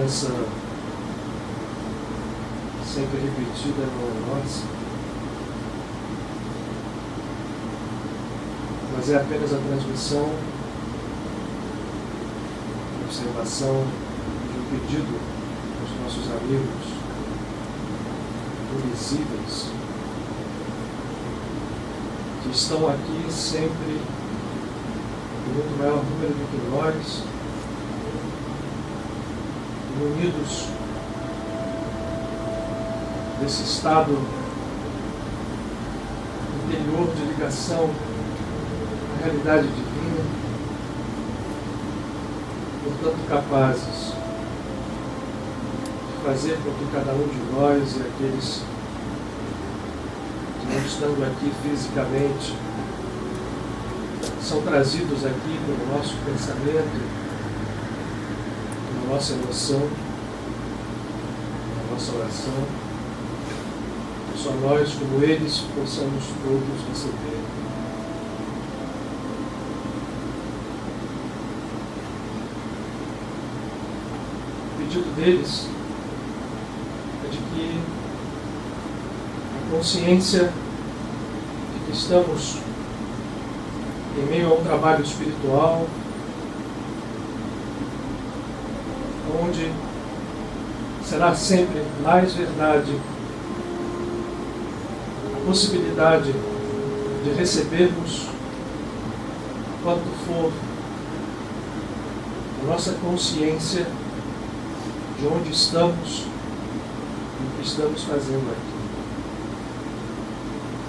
crença sempre repetida não é nossa, mas é apenas a transmissão, a observação de um pedido aos nossos amigos invisíveis, que estão aqui sempre em muito maior número do que nós, unidos nesse estado interior de ligação à realidade divina, portanto capazes de fazer com que cada um de nós e aqueles que não estando aqui fisicamente são trazidos aqui pelo nosso pensamento, pela nossa emoção, pela nossa oração. Só nós, como eles, possamos todos receber. O pedido deles é de que a consciência de que estamos em meio a um trabalho espiritual, onde será sempre mais verdade a possibilidade de recebermos quanto for a nossa consciência de onde estamos e o que estamos fazendo aqui.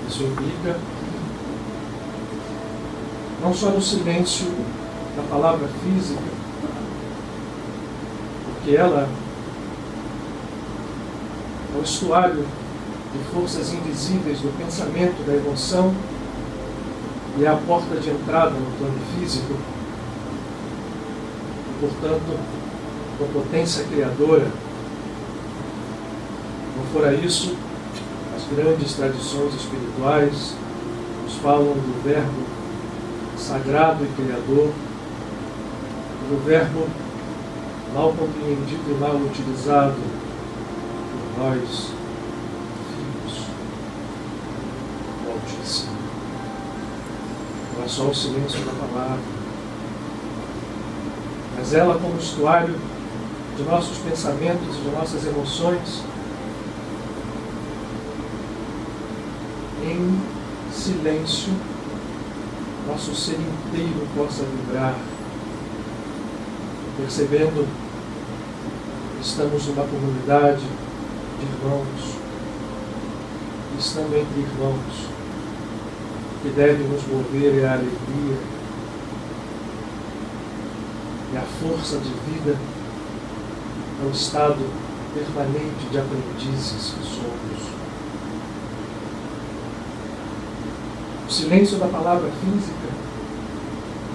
Isso implica não só no silêncio da palavra física, porque ela é o estuário de forças invisíveis do pensamento, da emoção, e é a porta de entrada no plano físico, e, portanto, com potência criadora. Não fora isso, as grandes tradições espirituais nos falam do verbo sagrado e criador, do verbo mal compreendido e mal utilizado por nós, filhos do Altíssimo. Não é só o silêncio da palavra, mas ela, como estuário de nossos pensamentos e de nossas emoções, em silêncio, nosso ser inteiro possa vibrar, percebendo que estamos numa comunidade de irmãos, e estando entre irmãos, que deve nos mover é a alegria e a força de vida, é o estado permanente de aprendizes que somos. O silêncio da palavra física,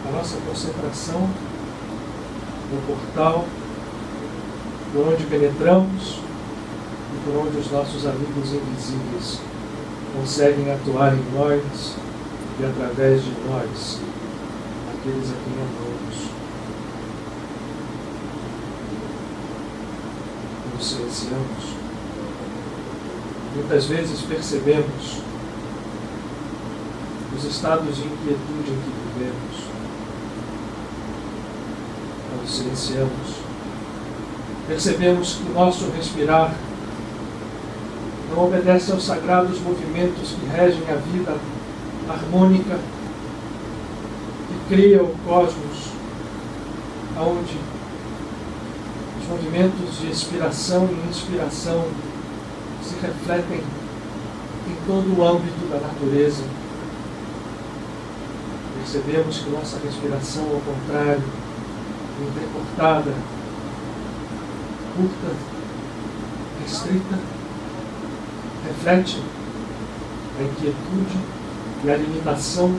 a nossa concentração no portal por onde penetramos e por onde os nossos amigos invisíveis conseguem atuar em nós e através de nós, aqueles a quem amamos. Quando silenciamos, muitas vezes percebemos os estados de inquietude em que vivemos. Quando silenciamos, percebemos que o nosso respirar não obedece aos sagrados movimentos que regem a vida harmônica que cria o cosmos, onde os movimentos de expiração e inspiração se refletem em todo o âmbito da natureza. Percebemos que nossa respiração, ao contrário, entrecortada, curta, restrita, reflete a inquietude e a limitação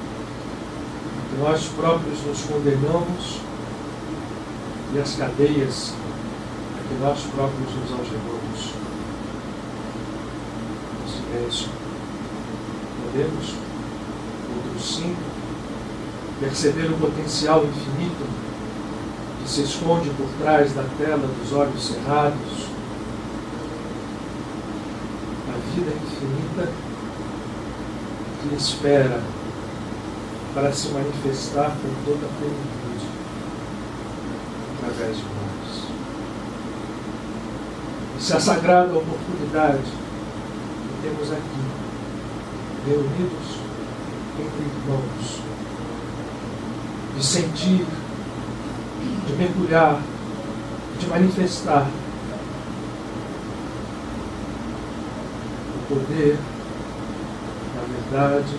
que nós próprios nos condenamos e as cadeias a que nós próprios nos algemamos. No silêncio, podemos, outros sim, perceber o potencial infinito de que se esconde por trás da tela dos olhos cerrados, a vida infinita que espera para se manifestar com toda a plenitude através de nós. E se a sagrada oportunidade que temos aqui, reunidos entre irmãos, de sentir, de mergulhar, de manifestar o poder da verdade,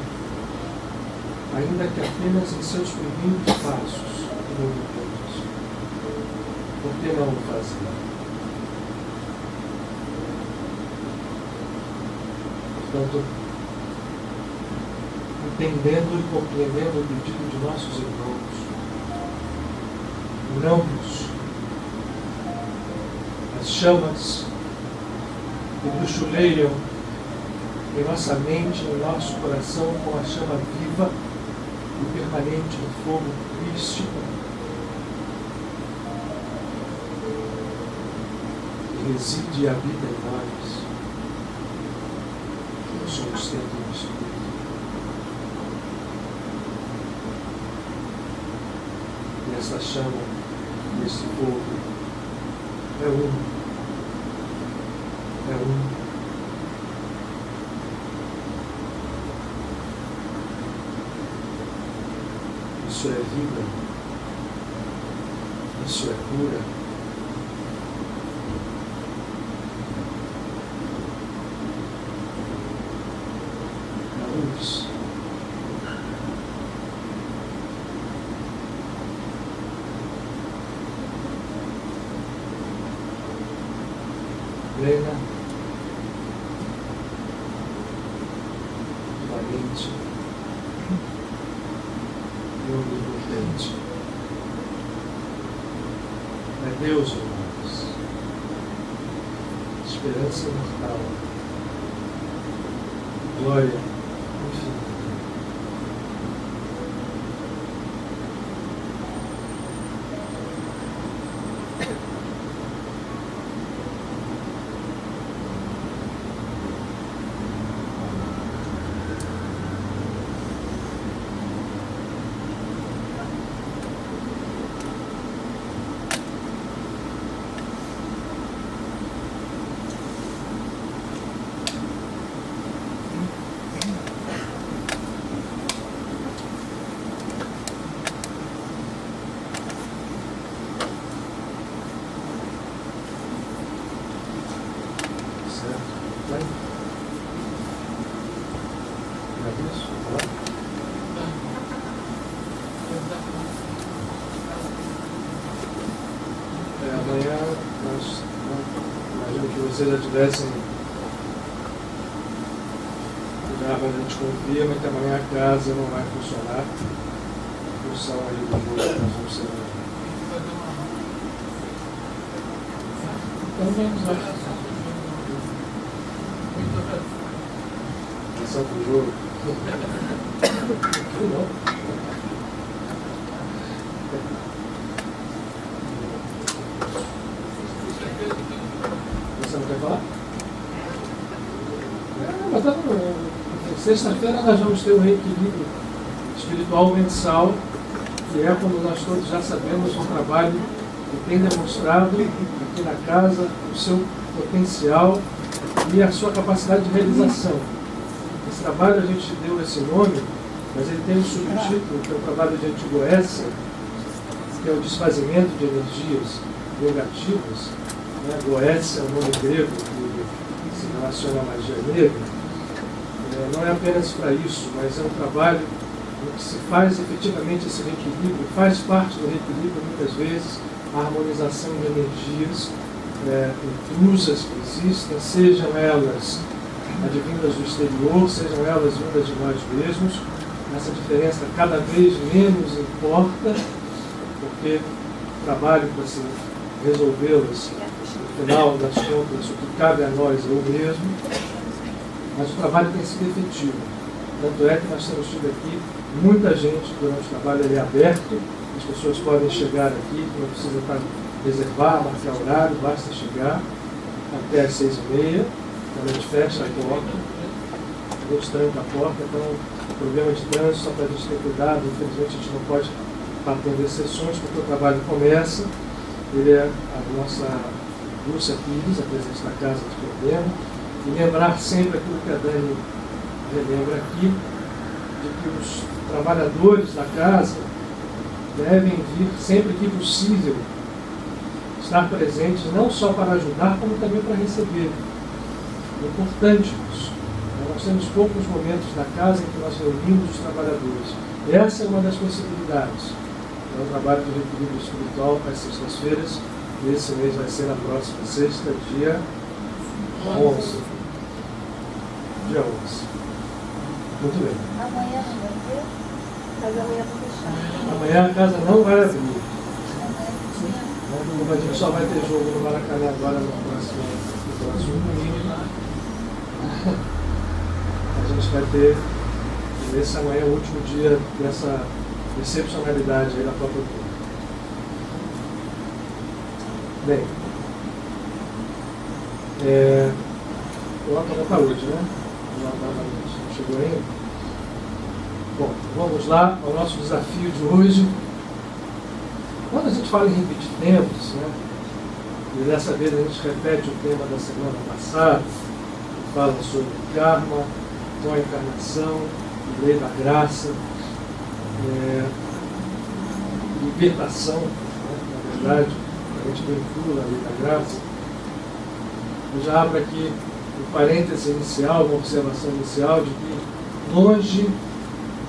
ainda que apenas em seus primeiros passos e movimentos. Por que não o fazer? Portanto, entendendo e compreendendo o pedido de nossos irmãos, unamos as chamas que bruxuleiam em nossa mente, em nosso coração, com a chama viva e permanente do fogo crístico, que reside e habita em nós, que somos templo do Espírito. E essa chama, esse fogo, é um. Isso é vida, isso é cura. A luz. Plena, valente e onipotente. É Deus em nós, esperança imortal, glória infinita. Amanhã nós imagino que vocês já tivessem já, mas a gente confirma que amanhã a casa não vai funcionar em função aí do jogo que nós vamos ser. Então vamos lá. Atenção pro jogo. Não. Você não quer falar? Mas tá bom. Sexta-feira nós vamos ter um reequilíbrio espiritual mensal, que é, como nós todos já sabemos, um trabalho que tem demonstrado aqui na casa o seu potencial e a sua capacidade de realização. Esse trabalho a gente deu esse nome, mas ele tem um subtítulo, que é o trabalho de Antigoécia, que é o desfazimento de energias negativas. Goécia é um nome grego que se relaciona à magia negra. Não é apenas para isso, mas é um trabalho em que se faz efetivamente esse reequilíbrio, faz parte do reequilíbrio muitas vezes a harmonização de energias intrusas que existem, sejam elas advindas do exterior, sejam elas vindas de nós mesmos. Essa diferença cada vez menos importa, porque o trabalho para se resolvê-las, no final das contas, o que cabe a nós é o mesmo, mas o trabalho tem sido efetivo. Tanto é que nós temos tido aqui muita gente durante o trabalho, ele é aberto, As pessoas podem chegar aqui, não precisa reservar, marcar horário, basta chegar até às 6h30, quando a gente fecha a porta, a gente tranca a porta, então problema de trânsito, só para a gente ter cuidado, infelizmente a gente não pode atender sessões, porque o trabalho começa. Ele é a nossa Lúcia Pires, a presidente da Casa de Problema, e lembrar sempre aquilo que a Dani relembra aqui, de que os trabalhadores da casa devem vir sempre que possível estar presentes, não só para ajudar, como também para receber. É importante isso. Nós temos poucos momentos na casa em que nós reunimos os trabalhadores. Essa é uma das possibilidades. É um trabalho de equilíbrio espiritual às sextas-feiras. Esse mês vai ser na próxima sexta, dia 11. Dia 11. Muito bem. Amanhã não vai ter? Mas amanhã vou fechar. Amanhã a casa não vai abrir. A gente só vai ter jogo no Maracanã agora no próximo domingo. A gente vai ter, esse amanhã é o último dia dessa excepcionalidade aí da Copa do Mundo. Bem, o Otto não está hoje, né? Não chegou ainda? Bom, vamos lá ao nosso desafio de hoje. Quando a gente fala em repetir temas, né? E dessa vez a gente repete o tema da semana passada, que fala sobre karma, com a encarnação, lei da graça, libertação, né? Na verdade, a gente vincula a lei da graça. Eu já abro aqui o parêntese inicial, uma observação inicial de que longe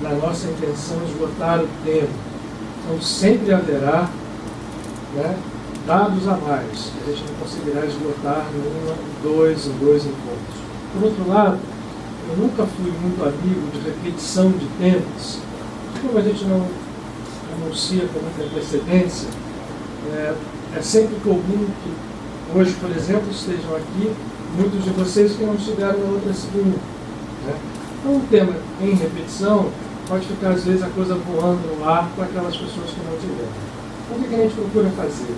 da nossa intenção esgotar o tema. Então sempre haverá, né, dados a mais, que a gente não conseguirá esgotar em dois encontros. Por outro lado, eu nunca fui muito amigo de repetição de temas. Como a gente não anuncia com muita antecedência, é sempre comum que hoje, por exemplo, estejam aqui muitos de vocês que não estiveram na outra segunda. Né? Então, um tema em repetição pode ficar, às vezes, a coisa voando no ar para aquelas pessoas que não tiveram. Então, o que a gente procura fazer?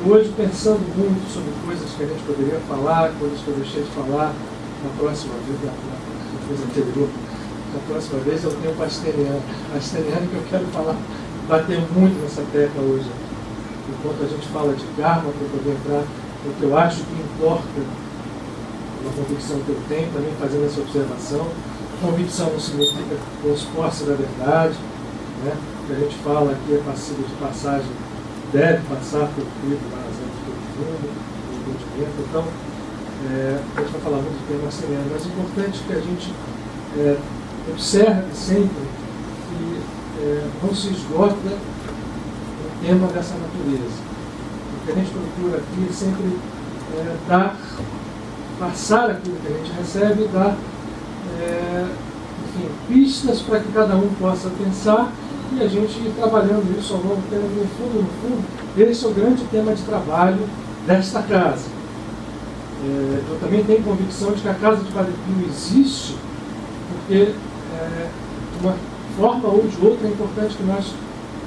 Eu hoje, pensando muito sobre coisas que a gente poderia falar, coisas que eu deixei de falar na próxima vez, na vez anterior, na próxima vez eu tenho pasteliano. Pasteliano que eu quero falar, bater muito nessa tecla hoje. Enquanto a gente fala de karma, para poder entrar no que eu acho que importa, uma convicção que eu tenho, também fazendo essa observação. Convicção não significa posse da verdade, né? O que a gente fala aqui é passível de passagem, deve passar por crivo nas anos do mundo, do entendimento. Então, a gente vai falar muito do tema semelhante, mas é importante que a gente observe sempre que não se esgota um tema dessa natureza. O que a gente procura aqui é sempre passar aquilo que a gente recebe e dar pistas para que cada um possa pensar e a gente ir trabalhando isso ao longo do tempo. No fundo, esse é o grande tema de trabalho desta casa. Eu também tenho convicção de que a Casa de Padre Pio existe porque, de uma forma ou de outra, é importante que nós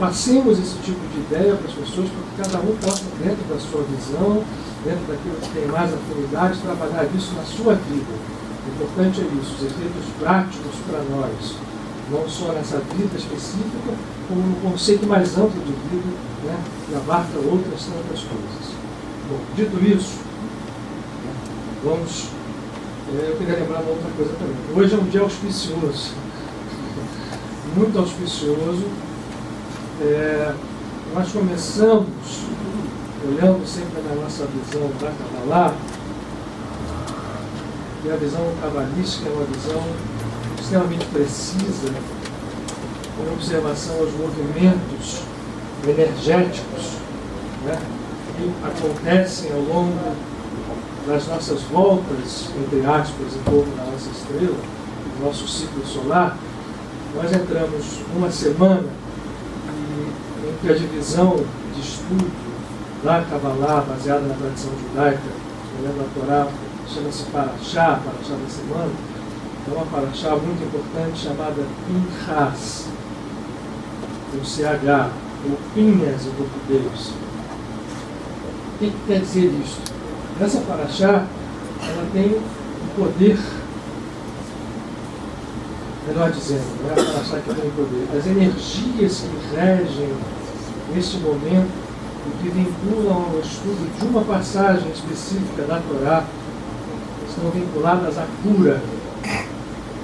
passemos esse tipo de ideia para as pessoas, para que cada um possa, dentro da sua visão, dentro daquilo que tem mais afinidade, trabalhar isso na sua vida. O importante é isso, os efeitos práticos para nós, não só nessa vida específica, como no conceito mais amplo de vida, né, que abarca outras tantas coisas. Bom, dito isso, vamos. Eu queria lembrar uma outra coisa também. Hoje é um dia auspicioso, muito auspicioso. Nós começamos, olhando sempre na nossa visão da Kabbalah, e a visão cabalística é uma visão extremamente precisa, com observação aos movimentos energéticos, né, que acontecem ao longo das nossas voltas, entre aspas, em torno da nossa estrela, do nosso ciclo solar. Nós entramos numa semana em que a divisão de estudo da Kabbalah, baseada na tradição judaica, olhando a Torá, chama-se Parashá da semana. É uma Parashá muito importante chamada Pinchas, com CH, ou pinhas em português. O que quer dizer isso? Essa paraxá, ela tem um poder, melhor dizendo, não é a paraxá que tem poder, as energias que regem neste momento e que vinculam ao estudo de uma passagem específica da Torá, estão vinculadas à cura,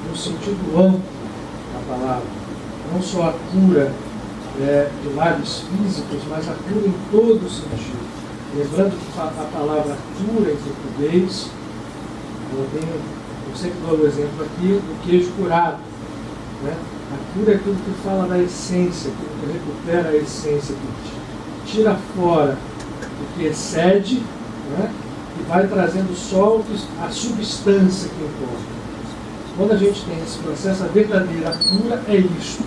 no sentido amplo da palavra. Não só a cura de males físicos, mas a cura em todo o sentido. Lembrando que a palavra cura em português, eu sempre dou o exemplo aqui do queijo curado. Né? A cura é aquilo que fala da essência, aquilo que recupera a essência, que tira fora o que excede, né? E vai trazendo só a substância que importa. Quando a gente tem esse processo, a verdadeira cura é isto.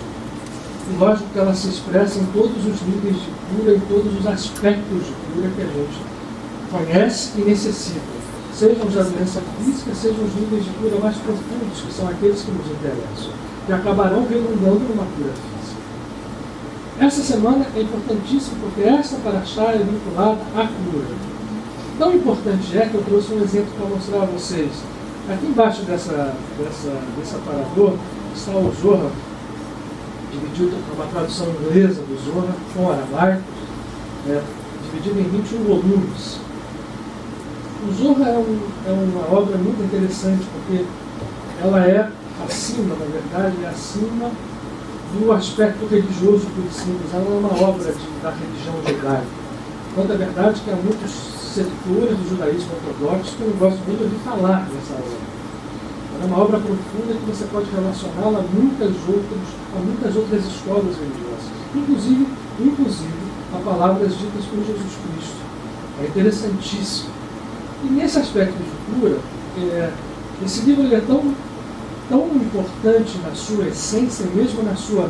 E lógico que ela se expressa em todos os níveis de cura, em todos os aspectos de cura que a gente conhece e necessita. Sejam os da doença física, sejam os níveis de cura mais profundos, que são aqueles que nos interessam, que acabarão redundando numa cura física. Essa semana é importantíssima porque esta paraxá é vinculada à cura. Tão importante é que eu trouxe um exemplo para mostrar a vocês. Aqui embaixo desse aparador está o Zohar, dividido numa tradução inglesa do Zohar com aramaico, dividido em 21 volumes. O Zohar é uma obra muito interessante porque ela é acima, na verdade, é acima do aspecto religioso puro e simples. Ela não é uma obra da religião judaica. Quando é verdade que há muitos setores do judaísmo ortodoxo que eu não gosto muito de ouvir falar nessa obra. Ela é uma obra profunda que você pode relacioná-la a muitas outras escolas religiosas, inclusive a palavras ditas por Jesus Cristo. É interessantíssimo. E nesse aspecto de cura, esse livro ele é tão importante na sua essência, mesmo na sua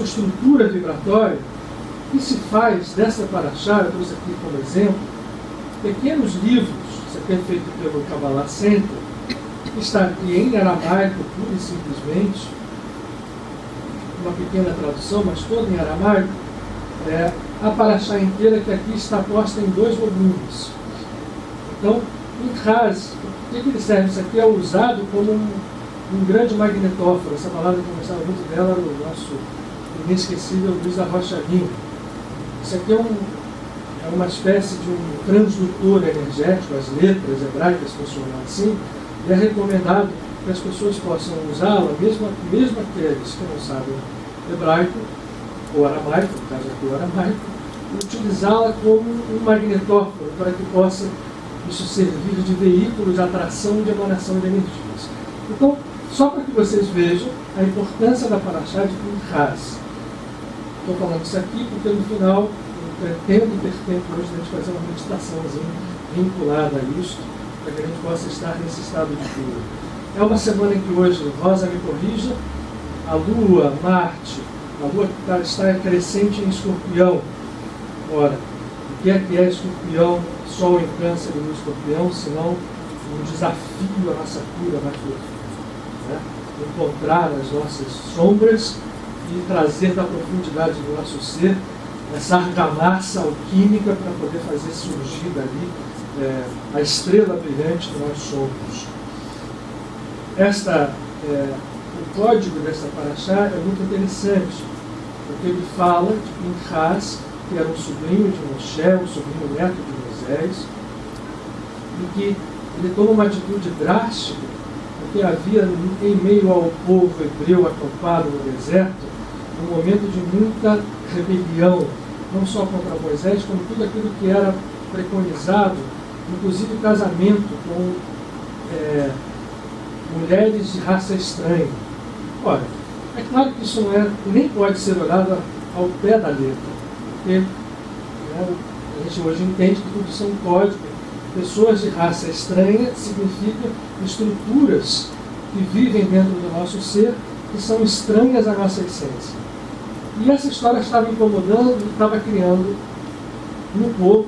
estrutura vibratória, que se faz dessa paraxá, eu trouxe aqui como exemplo, pequenos livros, isso aqui é feito pelo Kabbalah Center, que está aqui em aramaico, pura e simplesmente, uma pequena tradução, mas toda em aramaico, a paraxá inteira que aqui está posta em 2 volumes. Então, em Raz, o que ele serve? Isso aqui é usado como um grande magnetóforo. Essa palavra que eu gostava muito dela era o nosso inesquecível Luiz da Rocha Lima. Isso aqui é uma espécie de um transdutor energético, as letras hebraicas funcionam assim, e é recomendado que as pessoas possam usá-la, mesmo aqueles que não sabem hebraico, ou aramaico, no caso aqui o aramaico, utilizá-la como um magnetóforo, para que possa isso servir de veículo de atração e de emanação de energias. Então, só para que vocês vejam a importância da paraxá de Pinchas. Estou falando isso aqui porque no final eu pretendo ter tempo hoje de a gente fazer uma meditaçãozinha vinculada a isso, para que a gente possa estar nesse estado de cura. É uma semana em que hoje, Rosa me corrija, a Lua, Marte, a Lua está crescente em Escorpião. Ora, o que é Escorpião, Sol em Câncer e Lua Escorpião, senão um desafio à nossa cura mais profunda, né? Encontrar as nossas sombras e trazer da profundidade do nosso ser essa argamassa alquímica para poder fazer surgir dali a estrela brilhante que nós somos. O código dessa paraxá é muito interessante, porque ele fala de Pinchas, que era um sobrinho de Moshe, um sobrinho neto de Moisés, e que ele toma uma atitude drástica, porque havia em meio ao povo hebreu acampado no deserto, um momento de muita rebelião, não só contra Moisés, como tudo aquilo que era preconizado, inclusive o casamento com mulheres de raça estranha. Ora, é claro que isso nem pode ser olhado ao pé da letra, porque a gente hoje entende que tudo são códigos. Pessoas de raça estranha significa estruturas que vivem dentro do nosso ser, que são estranhas à nossa essência. E essa história estava incomodando e estava criando no povo,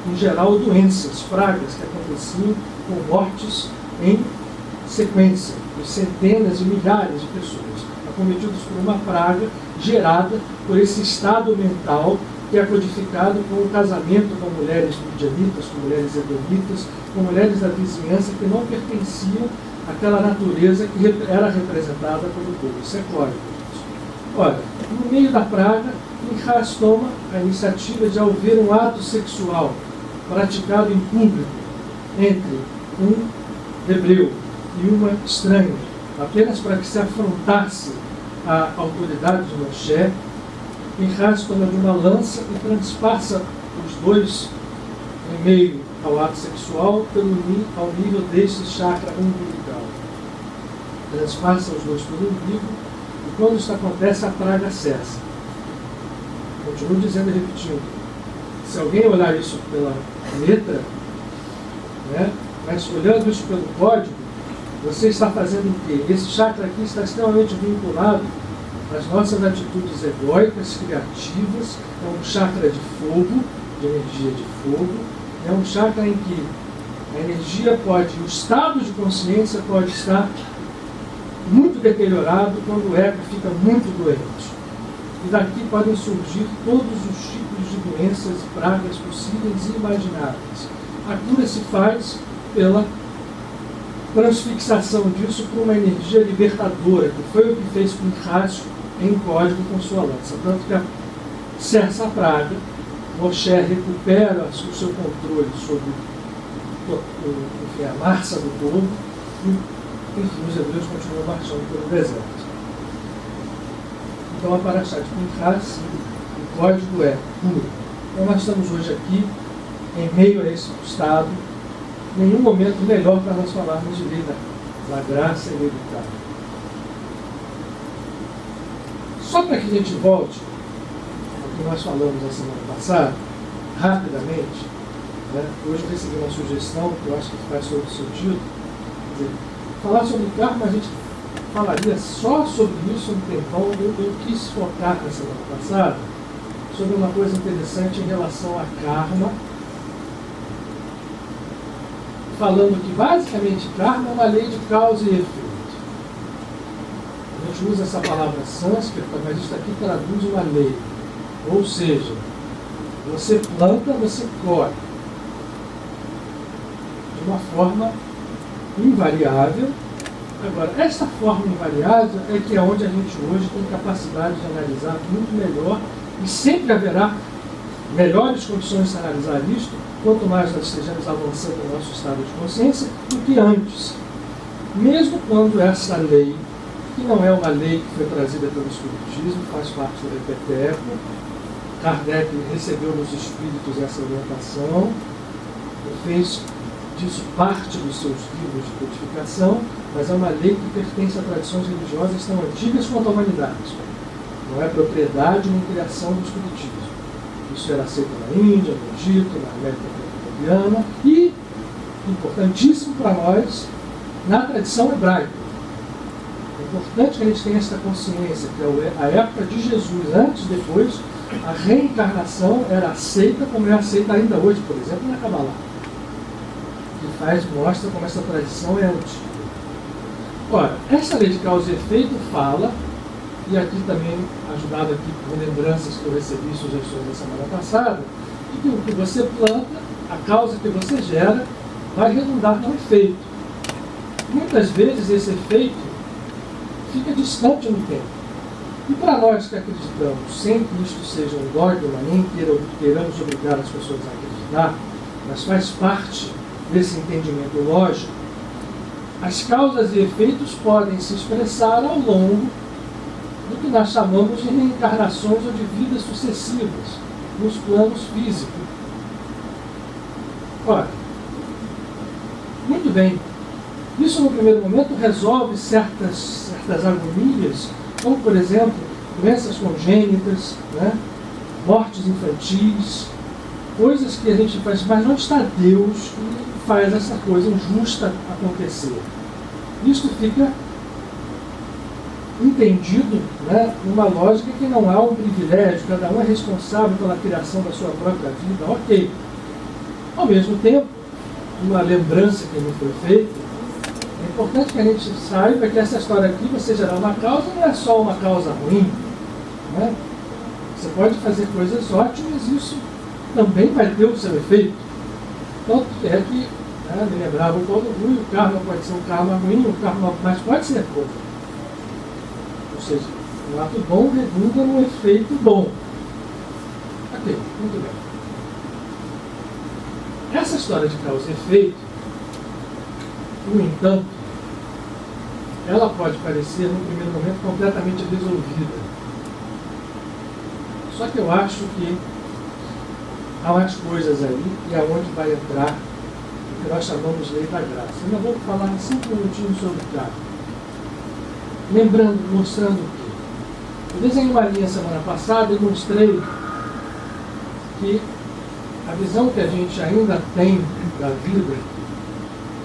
em geral, doenças, pragas que aconteciam com mortes em sequência, de centenas e milhares de pessoas. acometidos por uma praga gerada por esse estado mental que é codificado com o casamento com mulheres midianitas, com mulheres edomitas, com mulheres da vizinhança que não pertenciam àquela natureza que era representada pelo povo. Isso é código. Ora, no meio da praga, Pinchas toma a iniciativa de, ao ver um ato sexual praticado em público entre um hebreu e uma estranha, apenas para que se afrontasse a autoridade de Moshe, Pinchas toma de uma lança e transpassa os dois em meio ao ato sexual ao nível deste chakra umbilical. Transpassa os dois pelo umbigo e quando isso acontece a praga cessa. Continuo dizendo e repetindo. Se alguém olhar isso pela letra, né, mas olhando isso pelo código, você está fazendo o quê? Esse chakra aqui está extremamente vinculado às nossas atitudes egóicas, criativas. É um chakra de fogo, de energia de fogo. É um chakra em que a energia pode, o estado de consciência pode estar muito deteriorado quando o ego fica muito doente. E daqui podem surgir todos os tipos de doenças e pragas possíveis e imagináveis. A cura se faz pela transfixação disso por uma energia libertadora, que foi o que fez Pinchas em código com sua lança. Tanto que cessa a praga, Moshe recupera o seu controle sobre a massa do povo e, enfim, os hebreus continuam marchando pelo deserto. Então a paraxá de Pinchas, o código é puro. Então nós estamos hoje aqui, em meio a esse estado, nenhum momento melhor para nós falarmos de lei da graça hereditária. Só para que a gente volte ao que nós falamos na semana passada, rapidamente, né? Hoje eu recebi uma sugestão que eu acho que faz todo sentido. Quer dizer, falar sobre karma, a gente falaria só sobre isso um tempão. Eu quis focar na semana passada sobre uma coisa interessante em relação a karma, falando que basicamente karma é uma lei de causa e efeito. A gente usa essa palavra sânscrita, mas isso aqui traduz uma lei. Ou seja, você planta, você colhe. De uma forma invariável. Agora, essa forma invariável é que é onde a gente hoje tem capacidade de analisar muito melhor, e sempre haverá melhores condições de analisar isto, quanto mais nós estejamos avançando no nosso estado de consciência, do que antes. Mesmo quando essa lei, que não é uma lei que foi trazida pelo Espiritismo, faz parte do Repeteco, Kardec recebeu nos espíritos essa orientação, fez disso parte dos seus livros de codificação, mas é uma lei que pertence a tradições religiosas tão antigas quanto a humanidade. Não é propriedade nem criação do Espiritismo. Isso era aceito na Índia, no Egito, na América Pretoriana e, importantíssimo para nós, na tradição hebraica. É importante que a gente tenha essa consciência que a época de Jesus, antes e depois, a reencarnação era aceita como é aceita ainda hoje, por exemplo, na Kabbalah. Que mostra como essa tradição é antiga. Ora, essa lei de causa e efeito fala, e aqui também ajudado aqui por lembranças que eu recebi, sugestões da semana passada, de que o que você planta, a causa que você gera, vai redundar no efeito. Muitas vezes esse efeito fica distante no tempo. E para nós que acreditamos, sem que isto seja um dogma, nem queiramos obrigar as pessoas a acreditar, mas faz parte desse entendimento lógico, as causas e efeitos podem se expressar ao longo do que nós chamamos de reencarnações ou de vidas sucessivas nos planos físicos. Ora, muito bem, isso no primeiro momento resolve certas agonias, como por exemplo, doenças congênitas, né? Mortes infantis, coisas que a gente faz, mas onde está Deus que faz essa coisa injusta acontecer? Isto fica entendido, né, numa lógica que não há um privilégio, cada um é responsável pela criação da sua própria vida, ok. Ao mesmo tempo, uma lembrança que me foi feita, importante que a gente saiba que essa história aqui, você gerar uma causa, não é só uma causa ruim. Né? Você pode fazer coisas ótimas e isso também vai ter o seu efeito. Tanto é que, me lembrava o Paulo Rui, o karma pode ser um karma ruim, mas pode ser bom. Ou seja, um ato bom redunda num efeito bom. Ok, muito bem. Essa história de causa e efeito, no entanto, ela pode parecer, no primeiro momento, completamente resolvida. Só que eu acho que há mais coisas aí, e é onde vai entrar o que nós chamamos de lei da graça. Eu não vou falar 5 minutinhos sobre o karma. Lembrando, mostrando que eu desenhei uma linha semana passada e mostrei que a visão que a gente ainda tem da vida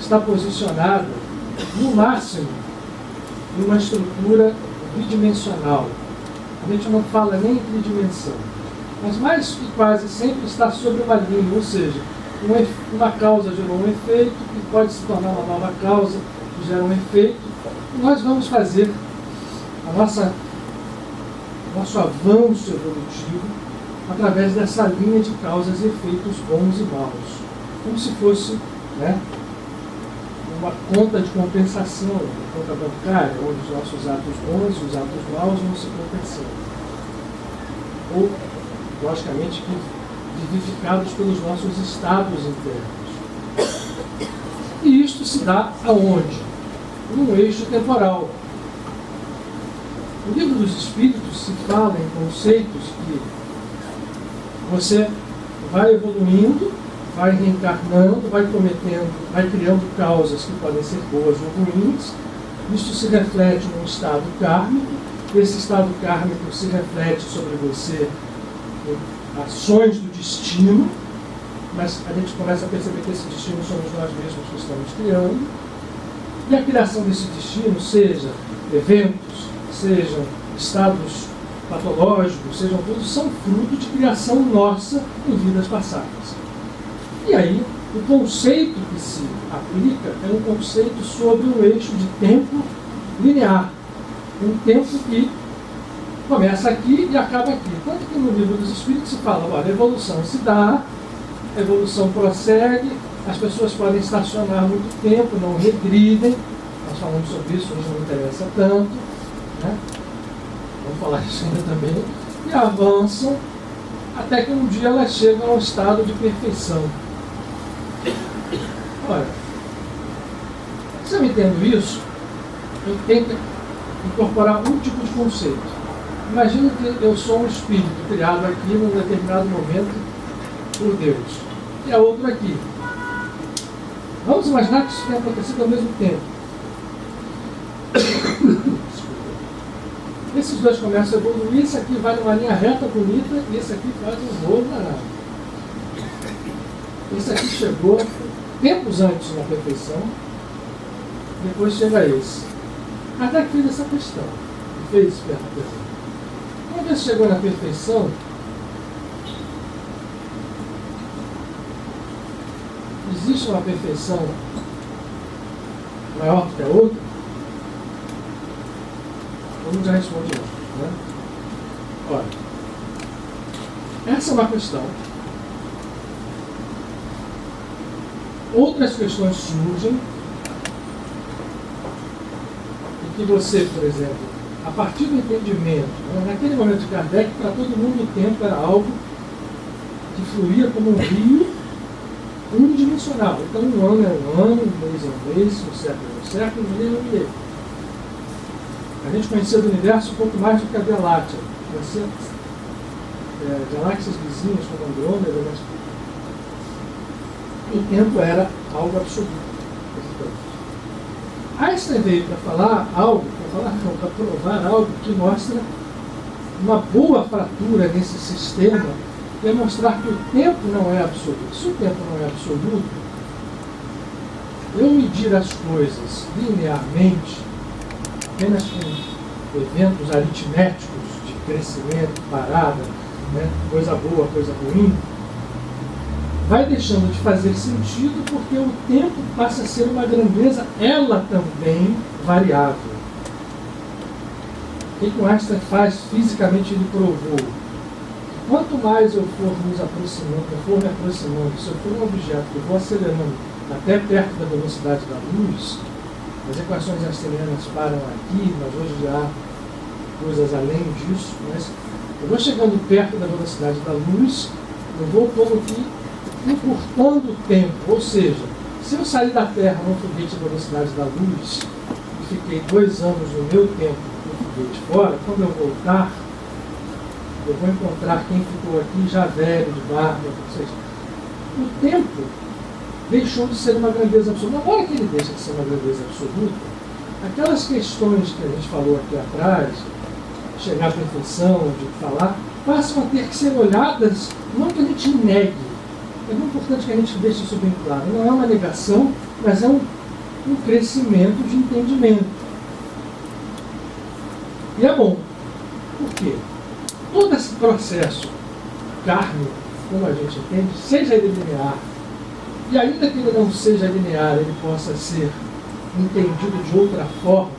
está posicionada, no máximo, em uma estrutura bidimensional. A gente não fala nem em tridimensão, mas mais que quase sempre está sobre uma linha, ou seja, uma causa gerou um efeito, que pode se tornar uma nova causa, que gera um efeito, e nós vamos fazer nosso avanço evolutivo através dessa linha de causas e efeitos bons e maus, como se fosse uma conta de compensação, uma conta bancária, onde os nossos atos bons e os atos maus vão se compensando. Ou, logicamente, vivificados pelos nossos estados internos. E isto se dá aonde? Num eixo temporal. No Livro dos Espíritos se fala em conceitos que você vai evoluindo, vai reencarnando, vai criando causas que podem ser boas ou ruins. Isto se reflete num estado kármico. Esse estado kármico se reflete sobre você em ações do destino, mas a gente começa a perceber que esse destino somos nós mesmos que estamos criando. E a criação desse destino, seja eventos, sejam estados patológicos, sejam todos, são fruto de criação nossa em vidas passadas. E aí, o conceito que se aplica é um conceito sobre um eixo de tempo linear. Um tempo que começa aqui e acaba aqui. Tanto que no Livro dos Espíritos se fala, olha, a evolução se dá, a evolução prossegue, as pessoas podem estacionar muito tempo, não regridem. Nós falamos sobre isso, hoje não interessa tanto. Né? Vamos falar isso ainda também. E avançam até que um dia elas chegam ao estado de perfeição. Olha, se eu entendo isso, eu tenho que incorporar um tipo de conceito. Imagina que eu sou um espírito criado aqui num determinado momento por Deus. E a outro aqui. Vamos imaginar que isso tenha acontecido ao mesmo tempo. Esses dois começam a evoluir, esse aqui vai numa linha reta bonita e esse aqui faz um rolo danado. Esse aqui chegou tempos antes na perfeição, depois chega esse. Até que fez essa questão, fez esse pergunta. Quando ele chegou na perfeição, existe uma perfeição maior do que a outra? Vamos já responder, né? Olha, essa é uma questão. Outras questões surgem e que você, por exemplo, a partir do entendimento, naquele momento de Kardec, para todo mundo o tempo era algo que fluía como um rio unidimensional. Então um ano é um ano, um mês é um mês, um século é um século, um milênio é um milênio. A gente conhecia do universo um pouco mais do que a Via Láctea. Conhecia galáxias vizinhas como Andrômeda, mas o tempo era algo absoluto. Einstein veio para falar algo, para provar algo que mostra uma boa fratura nesse sistema, que é mostrar que o tempo não é absoluto. Se o tempo não é absoluto, eu medir as coisas linearmente, apenas com eventos aritméticos de crescimento, parada, né, coisa boa, coisa ruim, vai deixando de fazer sentido porque o tempo passa a ser uma grandeza, ela também variável. O que o Einstein faz fisicamente? Ele provou. Quanto mais eu for me aproximando, se eu for um objeto que eu vou acelerando até perto da velocidade da luz, as equações einsteinianas param aqui, mas hoje já há coisas além disso, mas eu vou chegando perto da velocidade da luz, eu vou como que encurtando o tempo, ou seja, se eu sair da Terra num foguete da velocidade da luz e fiquei 2 anos do meu tempo no foguete fora, quando eu voltar, eu vou encontrar quem ficou aqui já velho, de barba, ou seja, o tempo deixou de ser uma grandeza absoluta. Na hora que ele deixa de ser uma grandeza absoluta, aquelas questões que a gente falou aqui atrás, chegar à perfeição, de falar, passam a ter que ser olhadas, não que a gente negue. É muito importante que a gente deixe isso bem claro. Não é uma negação, mas é um crescimento de entendimento. E é bom. Por quê? Todo esse processo kármico, como a gente entende, seja ele linear, e ainda que ele não seja linear, ele possa ser entendido de outra forma,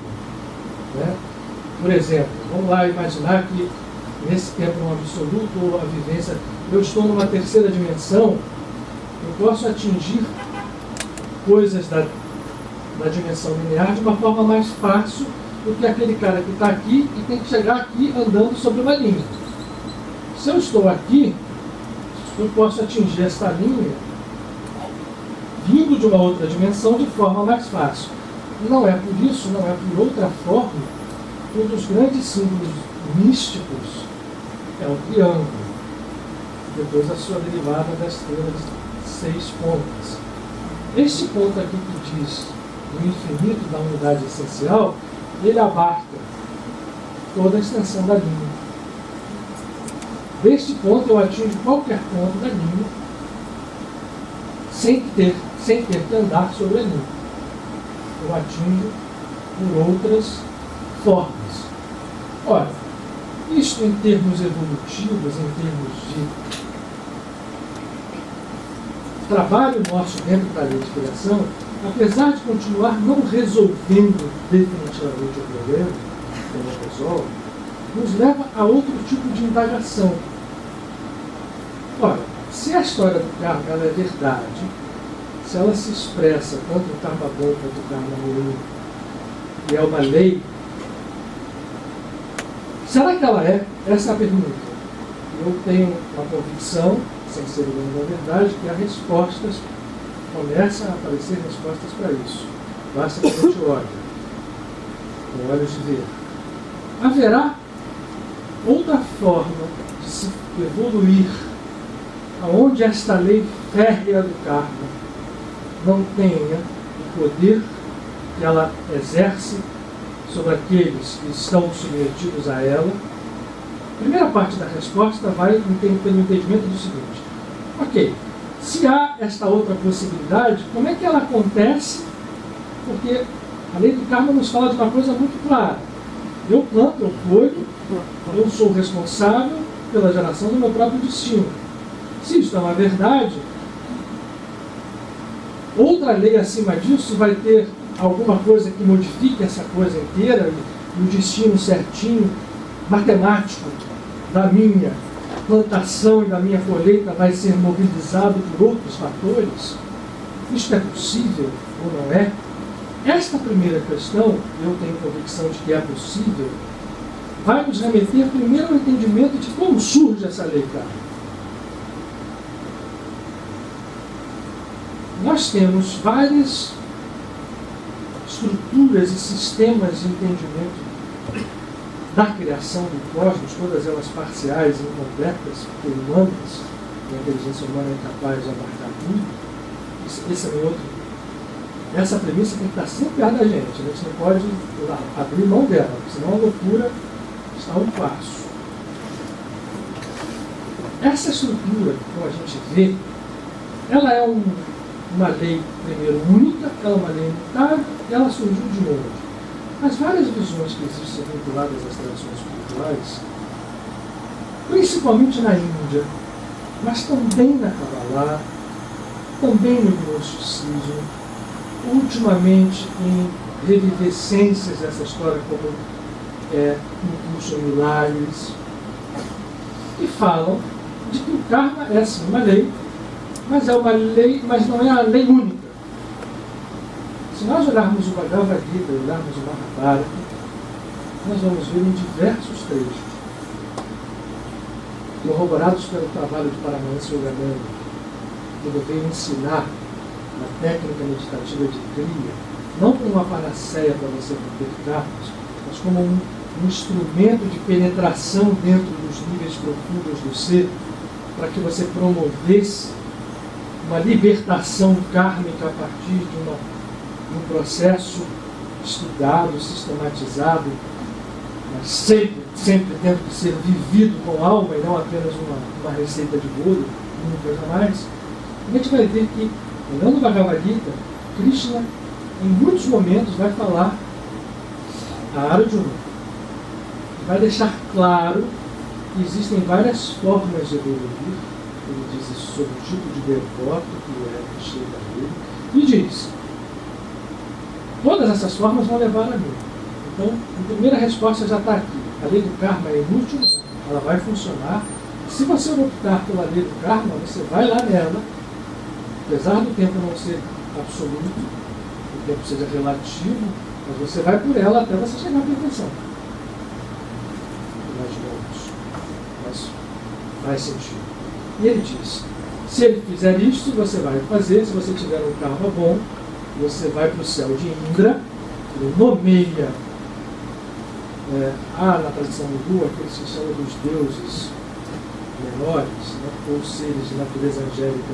né? Por exemplo, vamos lá imaginar que nesse tempo no absoluto, ou a vivência, eu estou numa terceira dimensão, eu posso atingir coisas da dimensão linear de uma forma mais fácil do que aquele cara que está aqui e tem que chegar aqui andando sobre uma linha. Se eu estou aqui, eu posso atingir esta linha vindo de uma outra dimensão de forma mais fácil. Não é por isso, não é por outra forma, um dos grandes símbolos místicos é o triângulo. Depois a sua derivada das estrelas 6 pontas. Este ponto aqui que diz o infinito da unidade essencial, ele abarca toda a extensão da linha. Deste ponto eu atingo qualquer ponto da linha sem ter que andar sobre a linha. Eu atingo por outras formas. Ora, isto em termos evolutivos, em termos de trabalho nosso dentro da lei de criação, apesar de continuar não resolvendo definitivamente o problema, que não resolve, nos leva a outro tipo de indagação. Ora, se a história do karma ela é verdade, se ela se expressa tanto no karma bom quanto no karma ruim, e é uma lei, será que ela é? Essa é a pergunta. Eu tenho uma convicção, sem ser o dono da verdade, que há respostas, começam a aparecer respostas para isso. Basta que a gente olhe, com olhos de ver. Haverá outra forma de se evoluir, aonde esta lei férrea do karma não tenha o poder que ela exerce sobre aqueles que estão submetidos a ela. A primeira parte da resposta vai pelo entendimento do seguinte: ok, se há esta outra possibilidade, como é que ela acontece? Porque a lei do karma nos fala de uma coisa muito clara. Eu planto, eu colho, eu sou responsável pela geração do meu próprio destino. Se isso é uma verdade, outra lei acima disso vai ter alguma coisa que modifique essa coisa inteira e o destino certinho, matemático, da minha plantação e da minha colheita vai ser mobilizado por outros fatores? Isto é possível ou não é? Esta primeira questão, eu tenho convicção de que é possível, vai nos remeter primeiro ao entendimento de como surge essa lei kármica. Nós temos várias estruturas e sistemas de entendimento da criação do cosmos, todas elas parciais e incompletas, porque humanas, a inteligência humana é incapaz de abarcar tudo. Esse é outro. Essa premissa tem que estar sempre perto da gente. A gente não pode abrir mão dela, senão a loucura está a um passo. Essa estrutura, como a gente vê, ela é uma lei, primeiro, única, ela é uma lei imutável e ela surgiu de onde? As várias visões que existem vinculadas às tradições espirituais, principalmente na Índia, mas também na Kabbalah, também no gnosticismo, ultimamente em revivescências dessa história, como um curso em milagres, que falam de que o karma é sim uma lei, mas é uma lei, mas não é a lei única. Se nós olharmos o Bhagavad Gita, olharmos o Mahabharata, nós vamos ver em diversos trechos, corroborados pelo trabalho de Paramahansa Yogananda, quando veio ensinar a técnica meditativa de Kriya, não como uma panaceia para você romper karmas, mas como um instrumento de penetração dentro dos níveis profundos do ser, para que você promovesse uma libertação kármica a partir de um processo estudado, sistematizado, mas sempre tendo que ser vivido com alma e não apenas uma receita de bolo, uma coisa mais. A gente vai ver que, olhando o Bhagavad Gita, Krishna, em muitos momentos, vai falar a Arjuna, vai deixar claro que existem várias formas de evoluir. Ele diz isso sobre o tipo de devoto que chega a ele, e diz: todas essas formas vão levar a mim. Então, a primeira resposta já está aqui. A lei do karma é inútil, ela vai funcionar. Se você optar pela lei do karma, você vai lá nela, apesar do tempo não ser absoluto, o tempo seja relativo, mas você vai por ela até você chegar à perfeição. Mas faz sentido. E ele diz: se ele fizer isto, você vai fazer. Se você tiver um karma bom, você vai para o céu de Indra. Ele nomeia, na tradição hindu, aqueles que chamam dos deuses menores, né, ou seres de natureza angélica,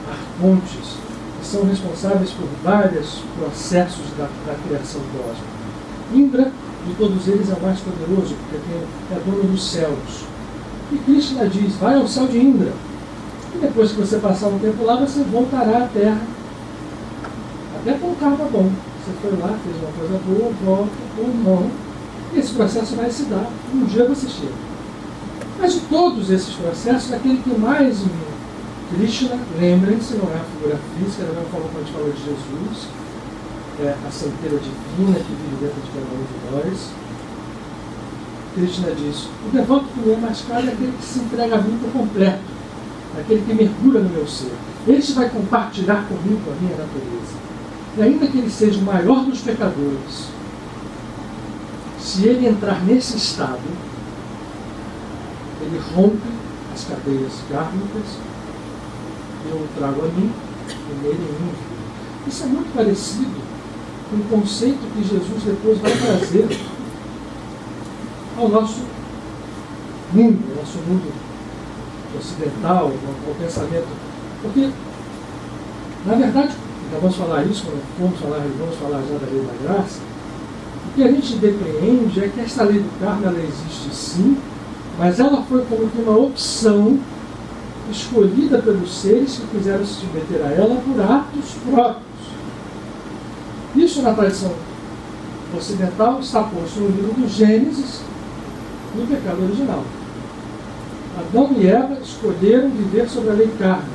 arcontes, que são responsáveis por vários processos da criação cósmica. Indra, de todos eles, é o mais poderoso, porque é dono dos céus. E Krishna diz: vai ao céu de Indra. E depois que você passar um tempo lá, você voltará à Terra. Até com um karma bom. Você foi lá, fez uma coisa boa, volta, ou não. E esse processo vai se dar. Um dia você chega. Mas de todos esses processos, aquele que mais Krishna, lembrem-se, não é a figura física, da mesma forma como a gente falou de Jesus, é a centelha divina que vive dentro de cada um de nós. Krishna diz: o devoto que me é mais caro é aquele que se entrega a mim por completo, aquele que mergulha no meu ser. Este vai compartilhar comigo a minha natureza. E ainda que ele seja o maior dos pecadores, se ele entrar nesse estado, ele rompe as cadeias kármicas, eu o trago a mim, e nele em mim. Isso é muito parecido com o conceito que Jesus depois vai trazer ao nosso mundo ocidental, ao pensamento. Porque, na verdade, já vamos falar isso, quando vamos falar já da lei da graça, o que a gente depreende é que essa lei do karma, ela existe sim, mas ela foi como que uma opção escolhida pelos seres que quiseram se submeter a ela por atos próprios. Isso, na tradição ocidental, está posto no livro do Gênesis, no pecado original. Adão e Eva escolheram viver sobre a lei kármica.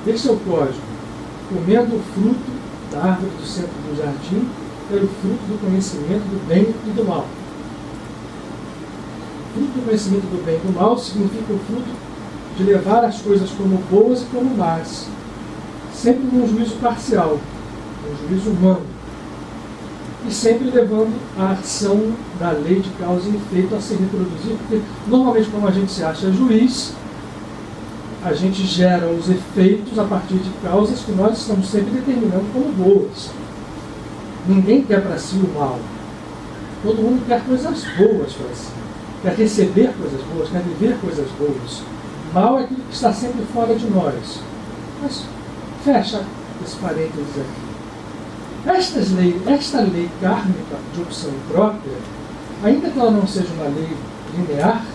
Esse é o código. Comendo o fruto da árvore do centro do jardim, pelo fruto do conhecimento do bem e do mal. O fruto do conhecimento do bem e do mal significa o fruto de levar as coisas como boas e como más, sempre num juízo parcial, num juízo humano, e sempre levando a ação da lei de causa e efeito a se reproduzir, porque normalmente, como a gente se acha juiz, a gente gera os efeitos a partir de causas que nós estamos sempre determinando como boas. Ninguém quer para si o mal. Todo mundo quer coisas boas para si. Quer receber coisas boas, quer viver coisas boas. Mal é aquilo que está sempre fora de nós. Mas fecha esse parênteses aqui. Esta lei kármica de opção própria, ainda que ela não seja uma lei linear,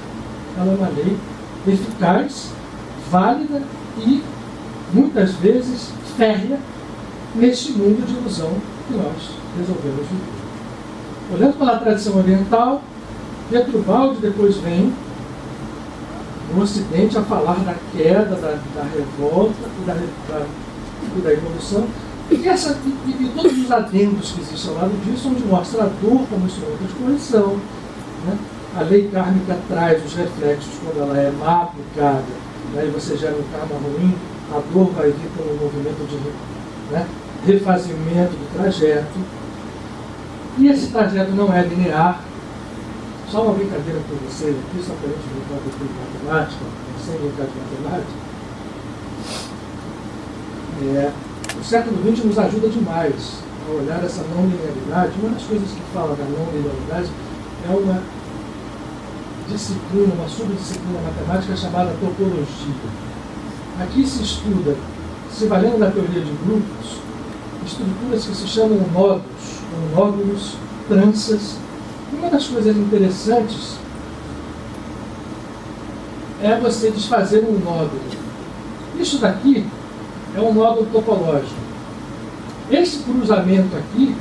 ela é uma lei eficaz, válida e, muitas vezes, férrea neste mundo de ilusão que nós resolvemos viver. Olhando pela tradição oriental, Getrubaldi depois vem no Ocidente a falar da queda, da revolta e aqui da evolução, e todos os adendos que existem ao lado disso, onde mostra a dor como instrumento de correção, né? A lei kármica traz os reflexos quando ela é má aplicada, né? E você gera um karma ruim, a dor vai vir pelo movimento de, né, refazimento do trajeto. E esse trajeto não é linear. Só uma brincadeira com vocês aqui, só para a gente brincar um pouquinho de matemática, sem brincar de matemática. O século XX nos ajuda demais a olhar essa não linearidade. Uma das coisas que fala da não linearidade é uma disciplina, uma subdisciplina matemática chamada topologia. Aqui se estuda, se valendo da teoria de grupos, estruturas que se chamam nódulos, ou nódulos, tranças. Uma das coisas interessantes é você desfazer um nódulo. Isso daqui é um nódulo topológico. Esse cruzamento aqui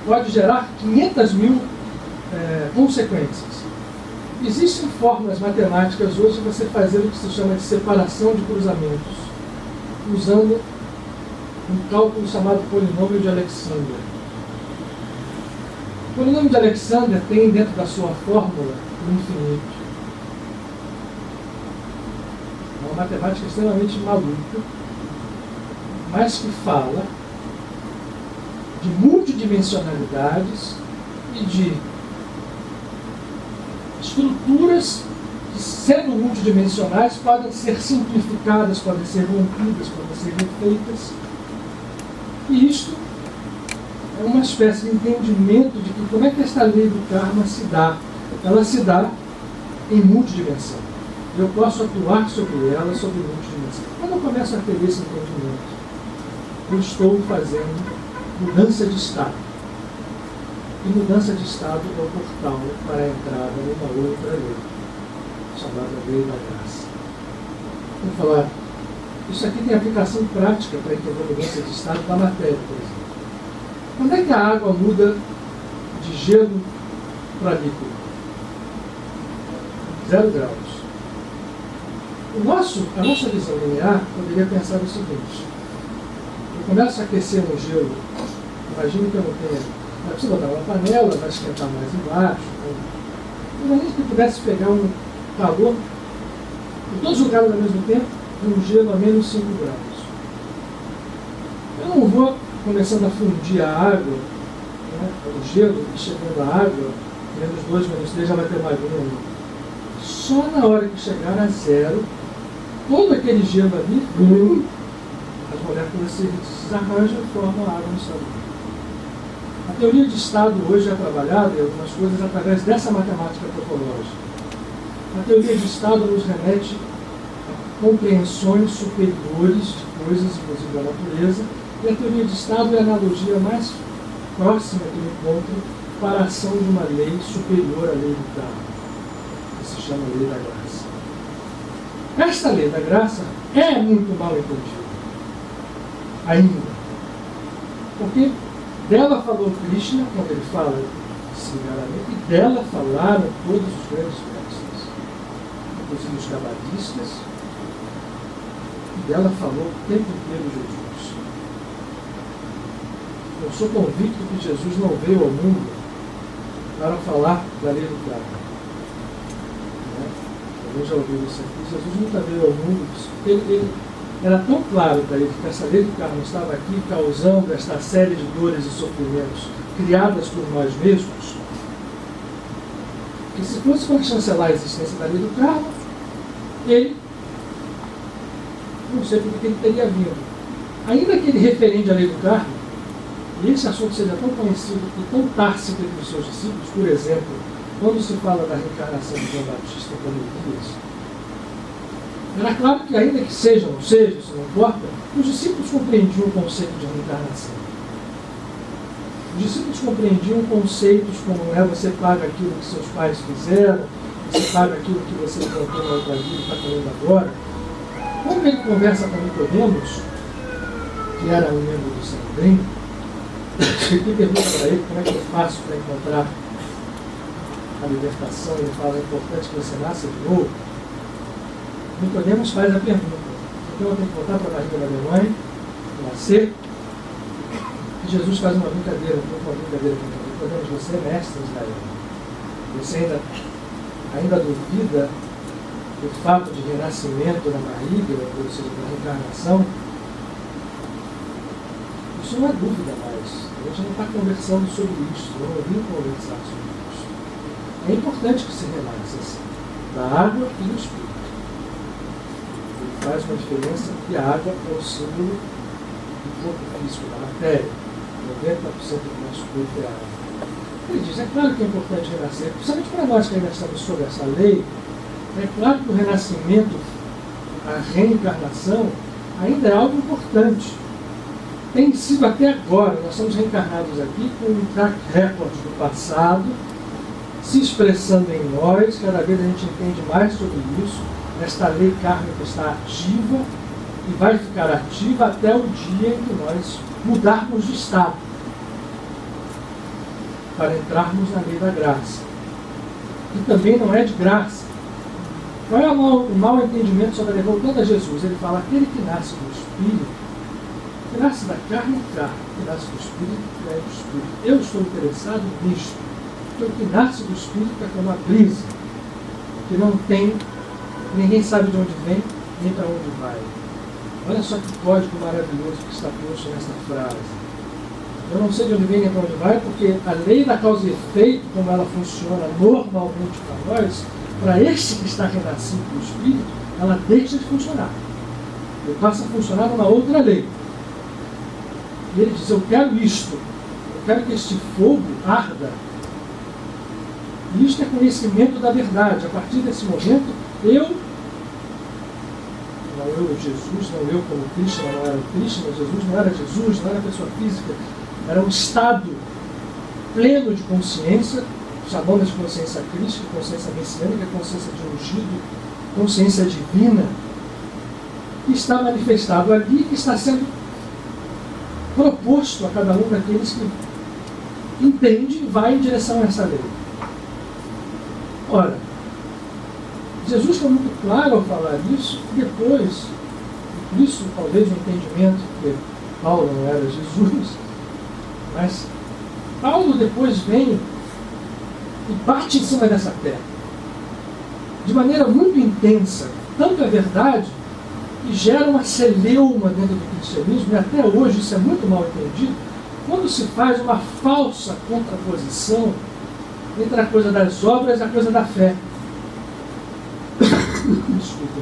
pode gerar 500 mil consequências. Existem fórmulas matemáticas hoje de você fazer o que se chama de separação de cruzamentos, usando um cálculo chamado polinômio de Alexander. O polinômio de Alexander tem dentro da sua fórmula o infinito. É uma matemática extremamente maluca, mas que fala de multidimensionalidades e de estruturas que, sendo multidimensionais, podem ser simplificadas, podem ser rompidas, podem ser refeitas. E isto é uma espécie de entendimento de que como é que esta lei do karma se dá. Ela se dá em multidimensão. Eu posso atuar sobre ela, sobre multidimensão. Quando eu começo a ter esse entendimento, eu estou fazendo mudança de estado. E mudança de estado é o portal para a entrada numa outra lei, chamada lei da graça. Vamos falar, isso aqui tem aplicação prática para entender a mudança de estado da matéria, por exemplo. Quando é que a água muda de gelo para líquido? 0 graus. A nossa visão linear poderia pensar o seguinte: eu começo a aquecer um gelo, imagine que eu não tenha, eu preciso botar uma panela, vai esquentar mais embaixo. Imagine que eu pudesse pegar um calor, e todos jogados ao mesmo tempo, um gelo a menos 5 graus. Eu não vou começando a fundir a água, né, o gelo e chegando a água, menos 2, menos 3 já vai ter uma aguinha. Só na hora que chegar a 0, todo aquele gelo ali, as moléculas se desarranjam e formam água no estado. A teoria de estado hoje é trabalhada em algumas coisas através dessa matemática topológica. A teoria de estado nos remete a compreensões superiores de coisas, inclusive da natureza, e a teoria de estado é a analogia mais próxima que eu encontro para a ação de uma lei superior à lei do karma, que se chama lei da graça. Esta lei da graça é muito mal entendida, ainda, porque dela falou Krishna, quando ele fala sinceramente, e dela falaram todos os grandes mestres, inclusive os cabalistas, e dela falou o tempo inteiro Jesus. Eu sou convicto que Jesus não veio ao mundo para falar da lei do karma. Alguém já ouviu isso aqui? Jesus nunca veio ao mundo. Ele era tão claro para ele que essa lei do karma estava aqui causando esta série de dores e sofrimentos criadas por nós mesmos, que se fosse para chancelar a existência da lei do karma, ele, não sei porque ele teria vindo. Ainda que ele referende à lei do karma, e esse assunto seja tão conhecido e tão tácito entre os seus discípulos, por exemplo, quando se fala da reencarnação de João Batista como Elias, era claro que ainda que seja ou não seja, isso não importa, os discípulos compreendiam o conceito de reencarnação. Os discípulos compreendiam conceitos como você paga aquilo que seus pais fizeram, você paga aquilo que você plantou na outra vida e está colhendo agora. Quando ele conversa com Nicodemos, que era um membro do Sanedrim, ele pergunta para ele como é que eu faço para encontrar a libertação, ele fala, é importante que você nasça de novo. Nicodemos faz a pergunta, então eu tenho que voltar para a barriga da minha mãe, nascer. E Jesus faz uma brincadeira com ele. Podemos, você é mestre de Israel. Você ainda duvida do fato de renascimento na barriga, ou seja, da reencarnação? Isso não é dúvida mais. A gente não está conversando sobre isso, eu não vim conversar sobre isso. É importante que se renasça assim, da água e do Espírito. Ele faz uma diferença que a água é o símbolo do corpo físico, da matéria. 90% do nosso corpo é água. Ele diz, é claro que é importante renascer, principalmente para nós que ainda estamos sob essa lei, é claro que o renascimento, a reencarnação, ainda é algo importante. Tem sido até agora, nós somos reencarnados aqui com um track record do passado, se expressando em nós, cada vez a gente entende mais sobre isso, esta lei kármica está ativa e vai ficar ativa até o dia em que nós mudarmos de estado, para entrarmos na lei da graça. E também não é de graça. Qual é o mau entendimento sobre voltando a Jesus? Ele fala, aquele que nasce do Espírito, que nasce da carne é carne, que nasce do Espírito é do Espírito. Eu estou interessado nisto, porque o que nasce do Espírito é como uma brisa, que não tem, ninguém sabe de onde vem, nem para onde vai. Olha só que código maravilhoso que está posto nessa frase. Eu não sei de onde vem nem para onde vai, porque a lei da causa e efeito, como ela funciona normalmente para nós, para esse que está renascido do Espírito, ela deixa de funcionar. Ele passa a funcionar numa outra lei. E ele diz, eu quero isto. Eu quero que este fogo arda. E isto é conhecimento da verdade. A partir desse momento, não eu, Jesus, não eu como Krishna, não era o Krishna, Jesus não era Jesus, não era pessoa física, era um estado pleno de consciência, chamamos de consciência crística, consciência messiânica, consciência de ungido, consciência divina, que está manifestado ali, que está sendo proposto a cada um daqueles que entende e vai em direção a essa lei. Ora, Jesus foi muito claro ao falar isso, depois, por isso talvez o entendimento, porque Paulo não era Jesus, mas Paulo depois vem e bate em cima dessa terra, de maneira muito intensa, tanto é verdade, que gera uma celeuma dentro do cristianismo, e até hoje isso é muito mal entendido, quando se faz uma falsa contraposição entre a coisa das obras e a coisa da fé. Desculpa.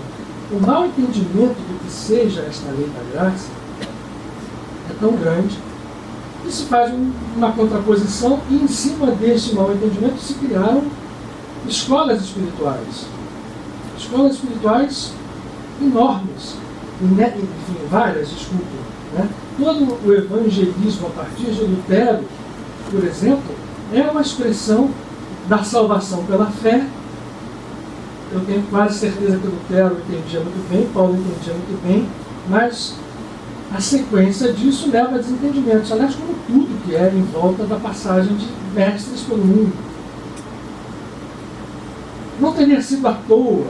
O mau entendimento do que seja esta lei da graça é tão grande que se faz uma contraposição e em cima deste mau entendimento se criaram escolas espirituais. Escolas espirituais enormes, enfim, várias, desculpa. Né? Todo o evangelismo a partir de Lutero, por exemplo, é uma expressão da salvação pela fé. Eu tenho quase certeza que Lutero entendia muito bem, Paulo entendia muito bem, mas a sequência disso leva a desentendimentos, aliás, como tudo que é em volta da passagem de mestres pelo mundo. Não teria sido à toa,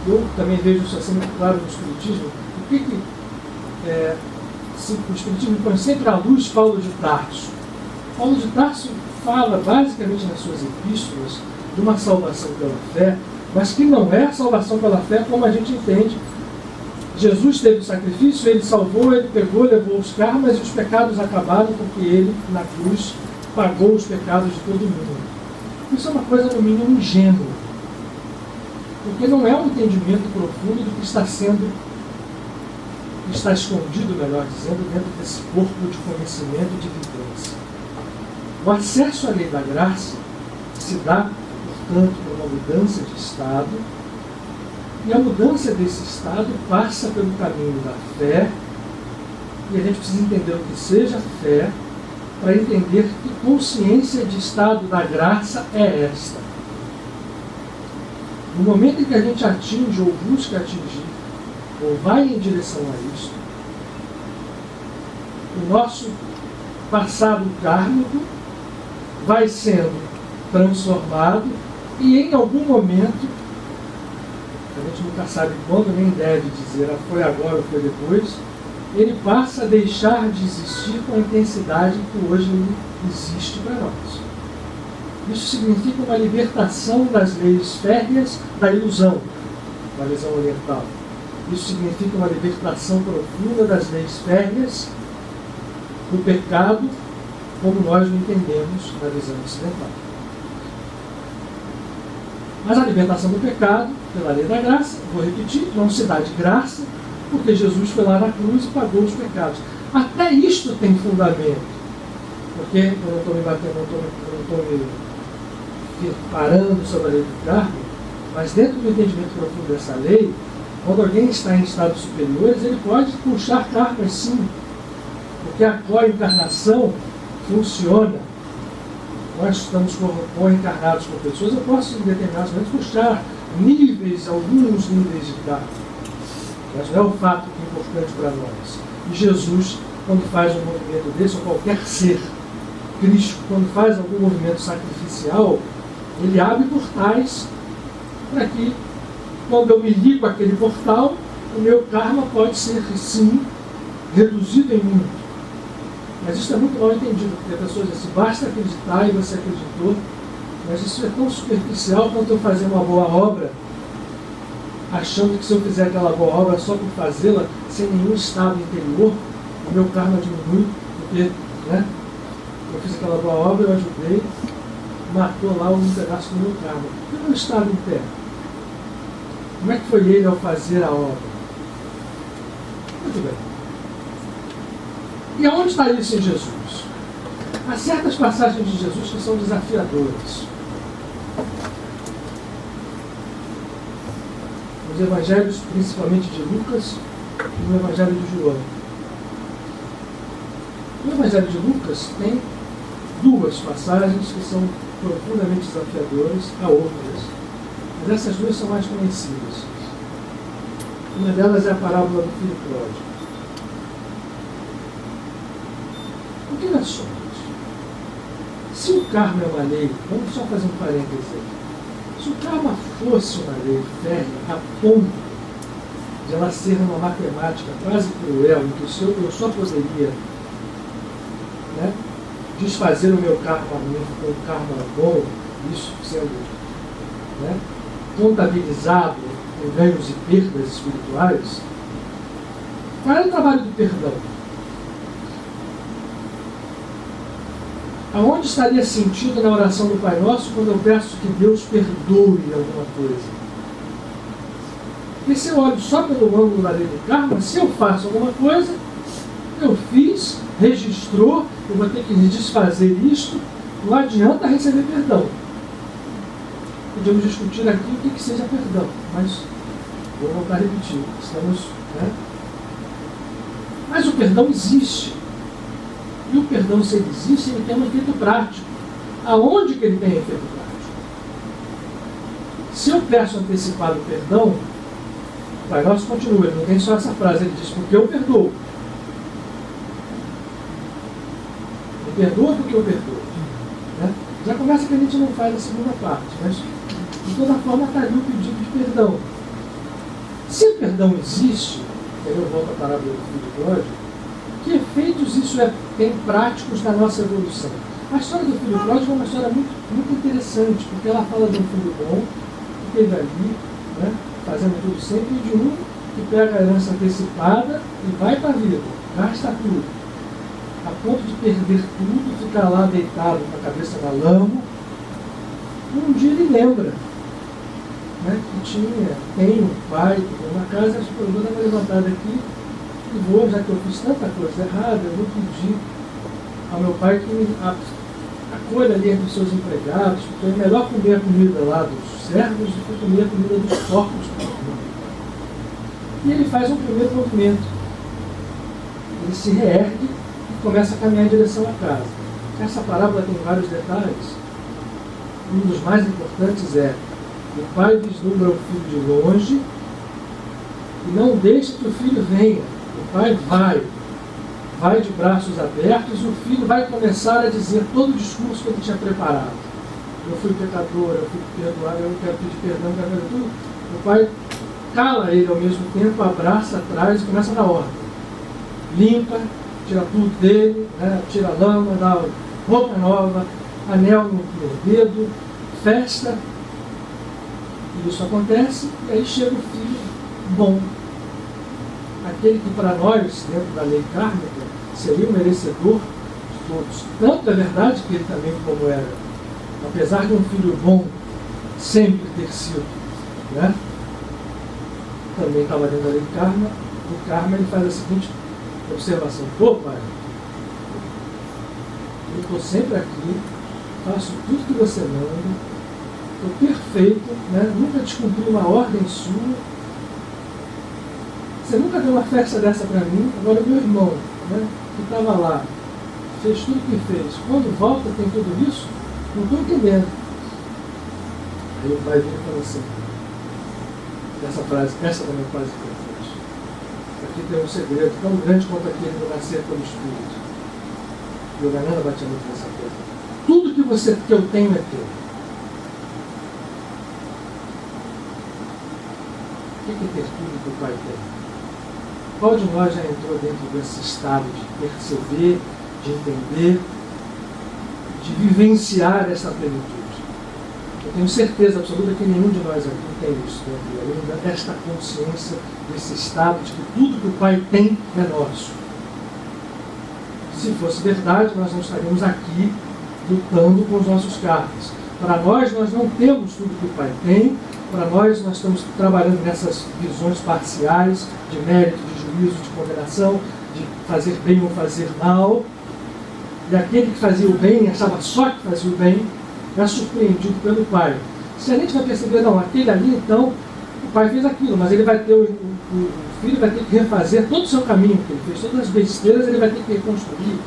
eu também vejo isso assim muito claro no Espiritismo, o que o Espiritismo põe sempre à luz Paulo de Tarso. Paulo de Tarso fala basicamente nas suas epístolas de uma salvação pela fé, mas que não é a salvação pela fé como a gente entende. Jesus teve o sacrifício, ele salvou, ele pegou, levou os karmas e os pecados acabaram porque ele, na cruz, pagou os pecados de todo mundo. Isso é uma coisa, no mínimo, ingênua. Porque não é um entendimento profundo do que está sendo, que está escondido, melhor dizendo, dentro desse corpo de conhecimento e de vivência. O acesso à lei da graça se dá, portanto, por uma mudança de estado, e a mudança desse estado passa pelo caminho da fé, e a gente precisa entender o que seja fé, para entender que consciência de estado da graça é esta. No momento em que a gente atinge ou busca atingir, ou vai em direção a isso, o nosso passado kármico vai sendo transformado e em algum momento a gente nunca sabe quando, nem deve dizer foi agora ou foi depois, ele passa a deixar de existir com a intensidade que hoje ele existe para nós. Isso significa uma libertação das leis férreas da ilusão, da visão oriental. Isso significa uma libertação profunda das leis férreas do pecado, como nós o entendemos na visão ocidental. Mas a libertação do pecado, pela lei da graça, vou repetir, não se dá de graça, porque Jesus foi lá na cruz e pagou os pecados. Até isto tem fundamento. Porque eu não estou me batendo, não estou me parando sobre a lei do karma, mas dentro do entendimento profundo dessa lei, quando alguém está em estados superiores, ele pode puxar karmas sim, porque a co-encarnação funciona. Nós estamos co-encarnados com pessoas, eu posso em determinados momentos puxar níveis, alguns níveis de karma. Mas não é o fato que é importante para nós. E Jesus, quando faz um movimento desse, ou qualquer ser, Cristo, quando faz algum movimento sacrificial, ele abre portais para que, quando eu me ligo àquele portal, o meu karma pode ser, sim, reduzido em muito. Mas isso é muito mal entendido, porque a pessoa diz assim, basta acreditar e você acreditou, mas isso é tão superficial quanto eu fazer uma boa obra, achando que se eu fizer aquela boa obra só por fazê-la, sem nenhum estado interior, o meu karma diminui, porque eu fiz aquela boa obra, eu ajudei, matou lá um pedaço do meu karma. E o meu estado interno? Como é que foi ele ao fazer a obra? Muito bem. E aonde está isso em Jesus? Há certas passagens de Jesus que são desafiadoras. Nos evangelhos, principalmente de Lucas e no evangelho de João. No evangelho de Lucas tem duas passagens que são profundamente desafiadoras, há outras. Mas essas duas são mais conhecidas. Uma delas é a parábola do filho pródigo. O que nós somos? Se o karma é uma lei, vamos só fazer um parêntese aqui. Se o karma fosse uma lei férrea, a ponto de ela ser uma matemática quase cruel, em que eu só poderia desfazer o meu karma com um karma bom, isso sendo contabilizado em ganhos e perdas espirituais, qual é o trabalho do perdão? Aonde estaria sentido na oração do Pai Nosso quando eu peço que Deus perdoe alguma coisa? Porque se eu olho só pelo ângulo da lei do karma, se eu faço alguma coisa, eu fiz, registrou, eu vou ter que desfazer isto, não adianta receber perdão. Podemos discutir aqui o que seja perdão, mas vou voltar a repetir. Mas o perdão existe. E o perdão, se ele existe, ele tem um efeito prático. Aonde que ele tem efeito prático? Se eu peço antecipado perdão, o Pai Nosso continua, ele não tem só essa frase, ele diz, porque eu perdoo. Me perdoa porque eu perdoo. Já começa que a gente não faz a segunda parte, mas de toda forma está ali o pedido de perdão. Se o perdão existe, aí eu volto à parábola do filho pródigo, que efeitos isso tem práticos na nossa evolução? A história do filho pródigo é uma história muito, muito interessante, porque ela fala de um filho bom, que esteve ali, fazendo tudo sempre, e de um que pega a herança antecipada e vai para a vida, gasta tudo, a ponto de perder tudo, ficar lá deitado com a cabeça na lama. Um dia ele lembra que tem um pai que tem uma casa, eu vou dar uma levantada aqui, e vou, já que eu fiz tanta coisa errada, eu vou pedir ao meu pai que me acolha ali entre os seus empregados, porque é melhor comer a comida lá dos servos do que comer a comida dos porcos. E ele faz um primeiro movimento. Ele se reergue e começa a caminhar em direção à casa. Essa parábola tem vários detalhes. Um dos mais importantes é: o pai vislumbra o filho de longe e não deixa que o filho venha. O pai vai de braços abertos e o filho vai começar a dizer todo o discurso que ele tinha preparado. Eu fui pecador, eu fui perdoado, eu quero pedir perdão, eu quero fazer tudo. O pai cala ele ao mesmo tempo, abraça atrás e começa a dar ordem. Limpa, tira tudo dele, né? Tira a lama, dá roupa nova, anel no dedo, festa. E isso acontece, e aí chega o filho bom. Aquele que para nós, dentro da lei kármica, seria o merecedor de todos. Tanto é verdade que ele também, como era, apesar de um filho bom sempre ter sido, né? Também estava dentro da lei karma. O karma, ele faz a seguinte observação: pô, pai, eu estou sempre aqui, faço tudo que você manda, estou perfeito, né? Nunca descumpri uma ordem sua, você nunca deu uma festa dessa para mim. Agora meu irmão, né, que estava lá, fez tudo o que fez, quando volta tem tudo isso? Não estou entendendo. Aí o pai vira e fala assim, essa frase, essa também é quase importante. Aqui tem um segredo tão grande quanto aquele do nascer pelo Espírito. E o Gananda batia muito nessa coisa. Tudo que eu tenho é teu. O que é ter tudo que o pai tem? Qual de nós já entrou dentro desse estado de perceber, de entender, de vivenciar essa plenitude? Eu tenho certeza absoluta que nenhum de nós aqui tem isso dentro ainda, esta consciência desse estado de que tudo que o pai tem é nosso. Se fosse verdade, nós não estaríamos aqui lutando com os nossos karmas. Para nós não temos tudo que o pai tem. Para nós estamos trabalhando nessas visões parciais de mérito, de juízo, de condenação, de fazer bem ou fazer mal. E aquele que fazia o bem, achava só que fazia o bem, é surpreendido pelo pai. Se a gente vai perceber, não, aquele ali, então, o pai fez aquilo, mas ele vai ter, o filho vai ter que refazer todo o seu caminho que ele fez, todas as besteiras ele vai ter que reconstruir.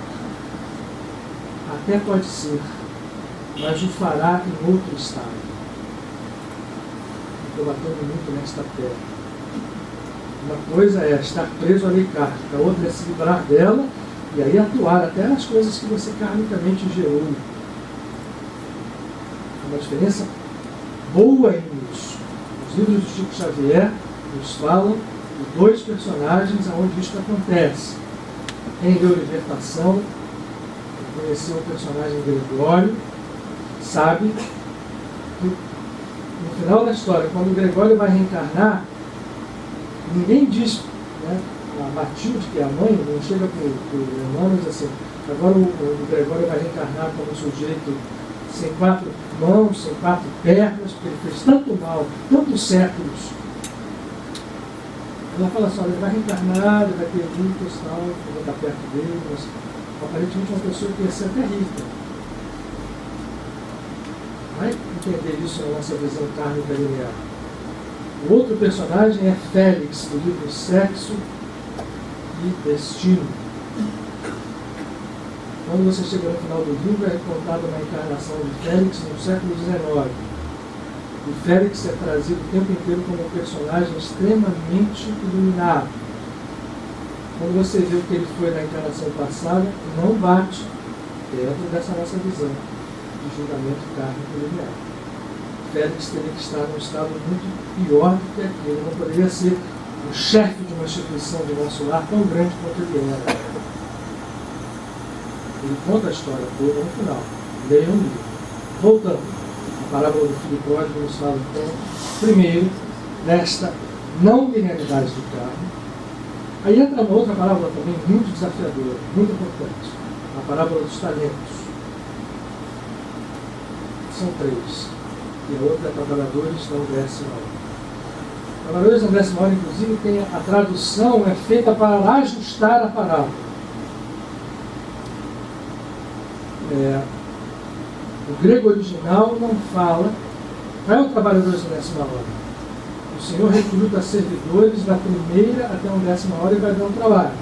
Até pode ser, mas o fará em outro estado. Estou batendo muito nesta terra. Uma coisa é estar preso à lei kármica, a outra é se livrar dela e aí atuar até nas coisas que você karmicamente gerou. É uma diferença boa nisso. Os livros do Chico Xavier nos falam de dois personagens onde isso acontece. Quem leu Libertação, conheceu o personagem Gregório, sabe que no final da história, quando o Gregório vai reencarnar, ninguém diz, né, a Matilde, que é a mãe, não chega para o irmão e diz assim, agora o Gregório vai reencarnar como um sujeito sem 4 mãos, sem 4 pernas, porque ele fez tanto mal, tantos séculos. Ela fala assim, olha, ele vai reencarnar, ele vai ter lutas, tal, eu vou estar perto dele, mas aparentemente uma pessoa que ia ser até rica. Vai entender isso na nossa visão kármica linear. O outro personagem é Félix, do livro Sexo e Destino. Quando você chega no final do livro, é contado uma encarnação de Félix no século XIX. E Félix é trazido o tempo inteiro como um personagem extremamente iluminado. Quando você vê o que ele foi na encarnação passada, não bate dentro dessa nossa visão de julgamento kármico linear. Félix teria que estar num estado muito pior do que aquele. Não poderia ser o chefe de uma instituição de nosso lar tão grande quanto ele era. Ele conta a história toda no final. Leiam um livro. Voltando. A parábola do filho pródigo nos fala, então, primeiro, desta não linearidade do karma. Aí entra uma outra parábola também muito desafiadora, muito importante. A parábola dos talentos. São 3. E a outra é trabalhadores da 10ª hora. Trabalhadores da 10ª hora, inclusive, tem a tradução é feita para ajustar a parábola. O grego original não fala, qual é o trabalhadores da 10ª hora? O Senhor recruta servidores da 1ª até a 10ª hora e vai dar um trabalho.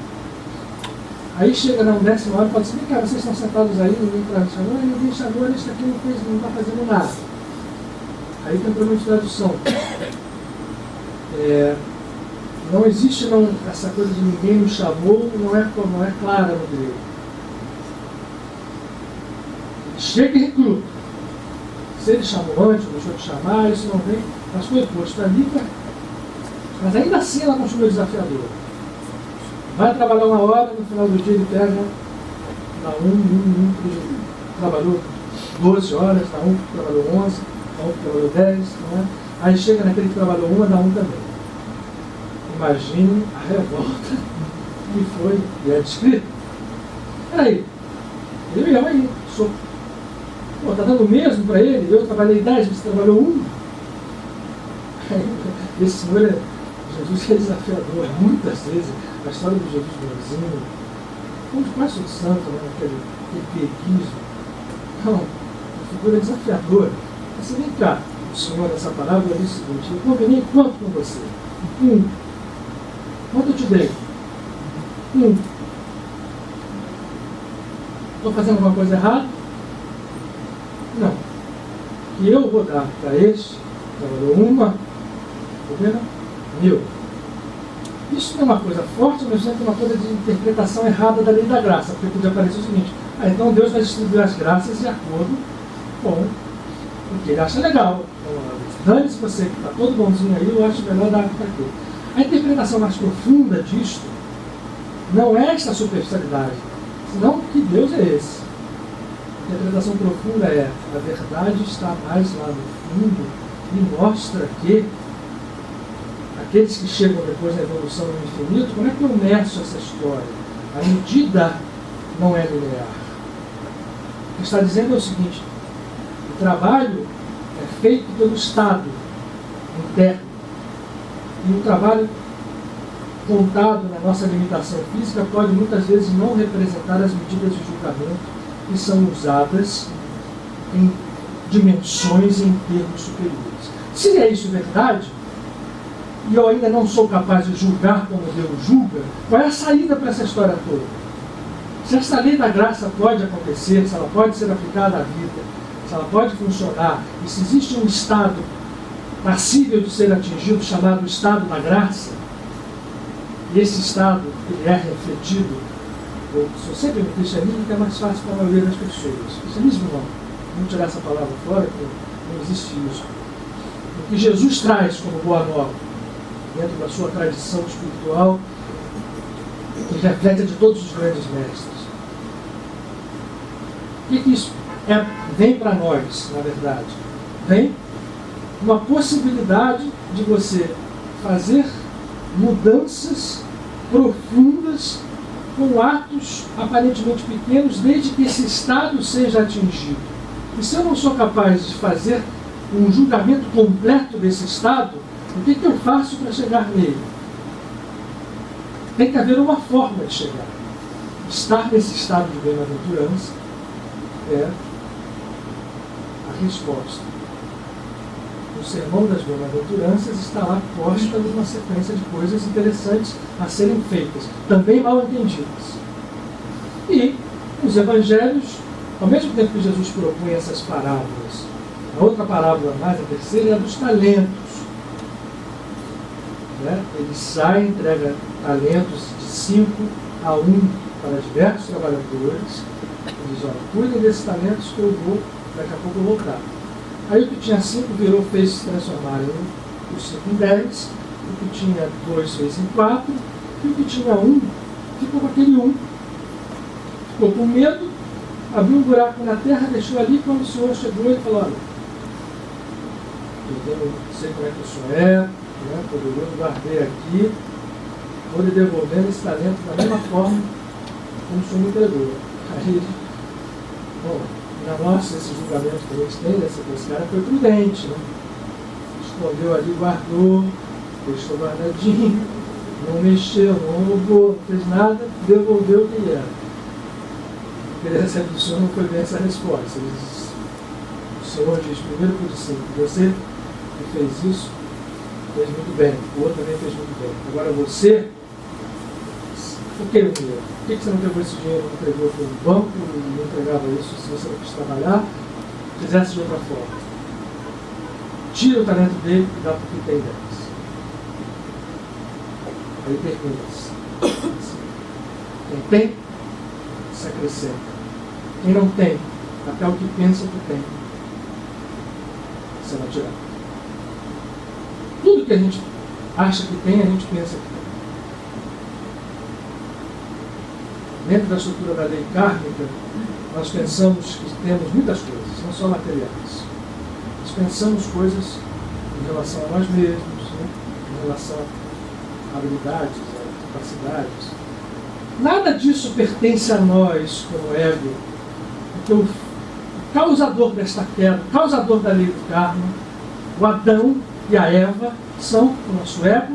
Aí chega na 10ª hora e fala assim, cara, vocês estão sentados aí, ninguém chamou, ninguém chamou, ele está aqui, não está fazendo nada. Aí tem um problema de tradução. Não existe essa coisa de ninguém nos chamou, não é clara no grego. Chega e recruta. Se ele chamou antes, deixou de chamar, isso não vem, mas foi posto ali para Mas ainda assim ela continua desafiadora. Vai trabalhar 1 hora, no final do dia ele pega, dá trabalhou 12 horas, dá um que trabalhou 11, dá um que trabalhou 10, não é? Aí chega naquele que trabalhou 1, dá um também. Imagine a revolta que foi, e é descrito. Peraí, ele mesmo aí, sou. Pô, tá dando o mesmo para ele? Eu trabalhei 10, você trabalhou 1? Esse Senhor Jesus é desafiador. Muitas vezes, a história do Jesus bonzinho, como quase todo santo, né? aquele pieguismo. Não, a figura é desafiadora. Assim, vem cá, o Senhor nessa palavra diz o seguinte: eu combinei quanto com você? 1. Quanto eu te dei? 1. Estou fazendo alguma coisa errada? Não. E eu vou dar para este, trabalhou 1, combina? 1000. Isso não é uma coisa forte, mas é uma coisa de interpretação errada da lei da graça, porque podia parecer o seguinte: então Deus vai distribuir as graças de acordo com o que ele acha legal. Então, dane-se você que está todo bonzinho aí, eu acho melhor dar para aquilo. A interpretação mais profunda disto não é esta superficialidade, senão que Deus é esse. A interpretação profunda é: a verdade está mais lá no fundo e mostra que aqueles que chegam depois da evolução no infinito, como é que eu meço essa história? A medida não é linear. O que está dizendo é o seguinte: o trabalho é feito pelo estado interno. E o trabalho contado na nossa limitação física pode muitas vezes não representar as medidas de julgamento que são usadas em dimensões e em termos superiores. Se é isso verdade, e eu ainda não sou capaz de julgar como Deus julga, qual é a saída para essa história toda? Se essa lei da graça pode acontecer, se ela pode ser aplicada à vida, se ela pode funcionar, e se existe um estado passível de ser atingido, chamado estado da graça, e esse estado ele é refletido, eu sou sempre no cristianismo, que é mais fácil para a maioria das pessoas. Cristianismo não, vamos tirar essa palavra fora, porque não existe isso. O que Jesus traz como boa nova, dentro da sua tradição espiritual, que reflete de todos os grandes mestres. O que isso vem para nós, na verdade? Vem uma possibilidade de você fazer mudanças profundas com atos aparentemente pequenos, desde que esse estado seja atingido. E se eu não sou capaz de fazer um julgamento completo desse estado, o que eu faço para chegar nele? Tem que haver uma forma de chegar. Estar nesse estado de bem-aventurança é a resposta. O sermão das bem-aventuranças está lá posta numa sequência de coisas interessantes a serem feitas, também mal entendidas. E os evangelhos, ao mesmo tempo que Jesus propunha essas parábolas, a outra parábola mais, a terceira, é a dos talentos. Ele sai e entrega talentos de 5 a 1 para diversos trabalhadores. Ele diz: olha, cuidem desses talentos que eu vou, daqui a pouco eu vou voltar. Aí o que tinha 5 virou, fez se transformar em os 5 em 10, o que tinha 2 fez em 4, e o que tinha 1 ficou com aquele 1. Ficou com medo, abriu um buraco na terra, deixou ali. Quando o Senhor chegou, ele falou: olha, eu não sei como é que o Senhor é, poderoso, guardei aqui, vou lhe devolvendo esse talento da mesma forma como o Senhor me entregou. Aí, bom, na nossa, esse julgamento que a gente tem desse cara foi prudente, né? Escondeu ali, guardou, deixou guardadinho, não mexeu, não roubou, não fez nada, devolveu o que era. Porque essa pessoa não foi bem essa resposta. O Senhor diz primeiro para o discípulo: você que fez isso, fez muito bem, o outro também fez muito bem. Agora você, por que o dinheiro? Por que você não pegou esse dinheiro, não entregou para o banco e não entregava isso se você não quis trabalhar? Fizesse de outra forma. Tira o talento dele e dá para quem tem 10. Aí termina-se. Quem tem, se acrescenta. Quem não tem, até o que pensa que tem, será tirado. Tudo que a gente acha que tem, a gente pensa que tem. Dentro da estrutura da lei kármica, nós pensamos que temos muitas coisas, não só materiais. Nós pensamos coisas em relação a nós mesmos, né? Em relação a habilidades, a capacidades. Nada disso pertence a nós como ego, porque o causador desta queda, o causador da lei do karma, o Adão e a Eva, são o nosso ego,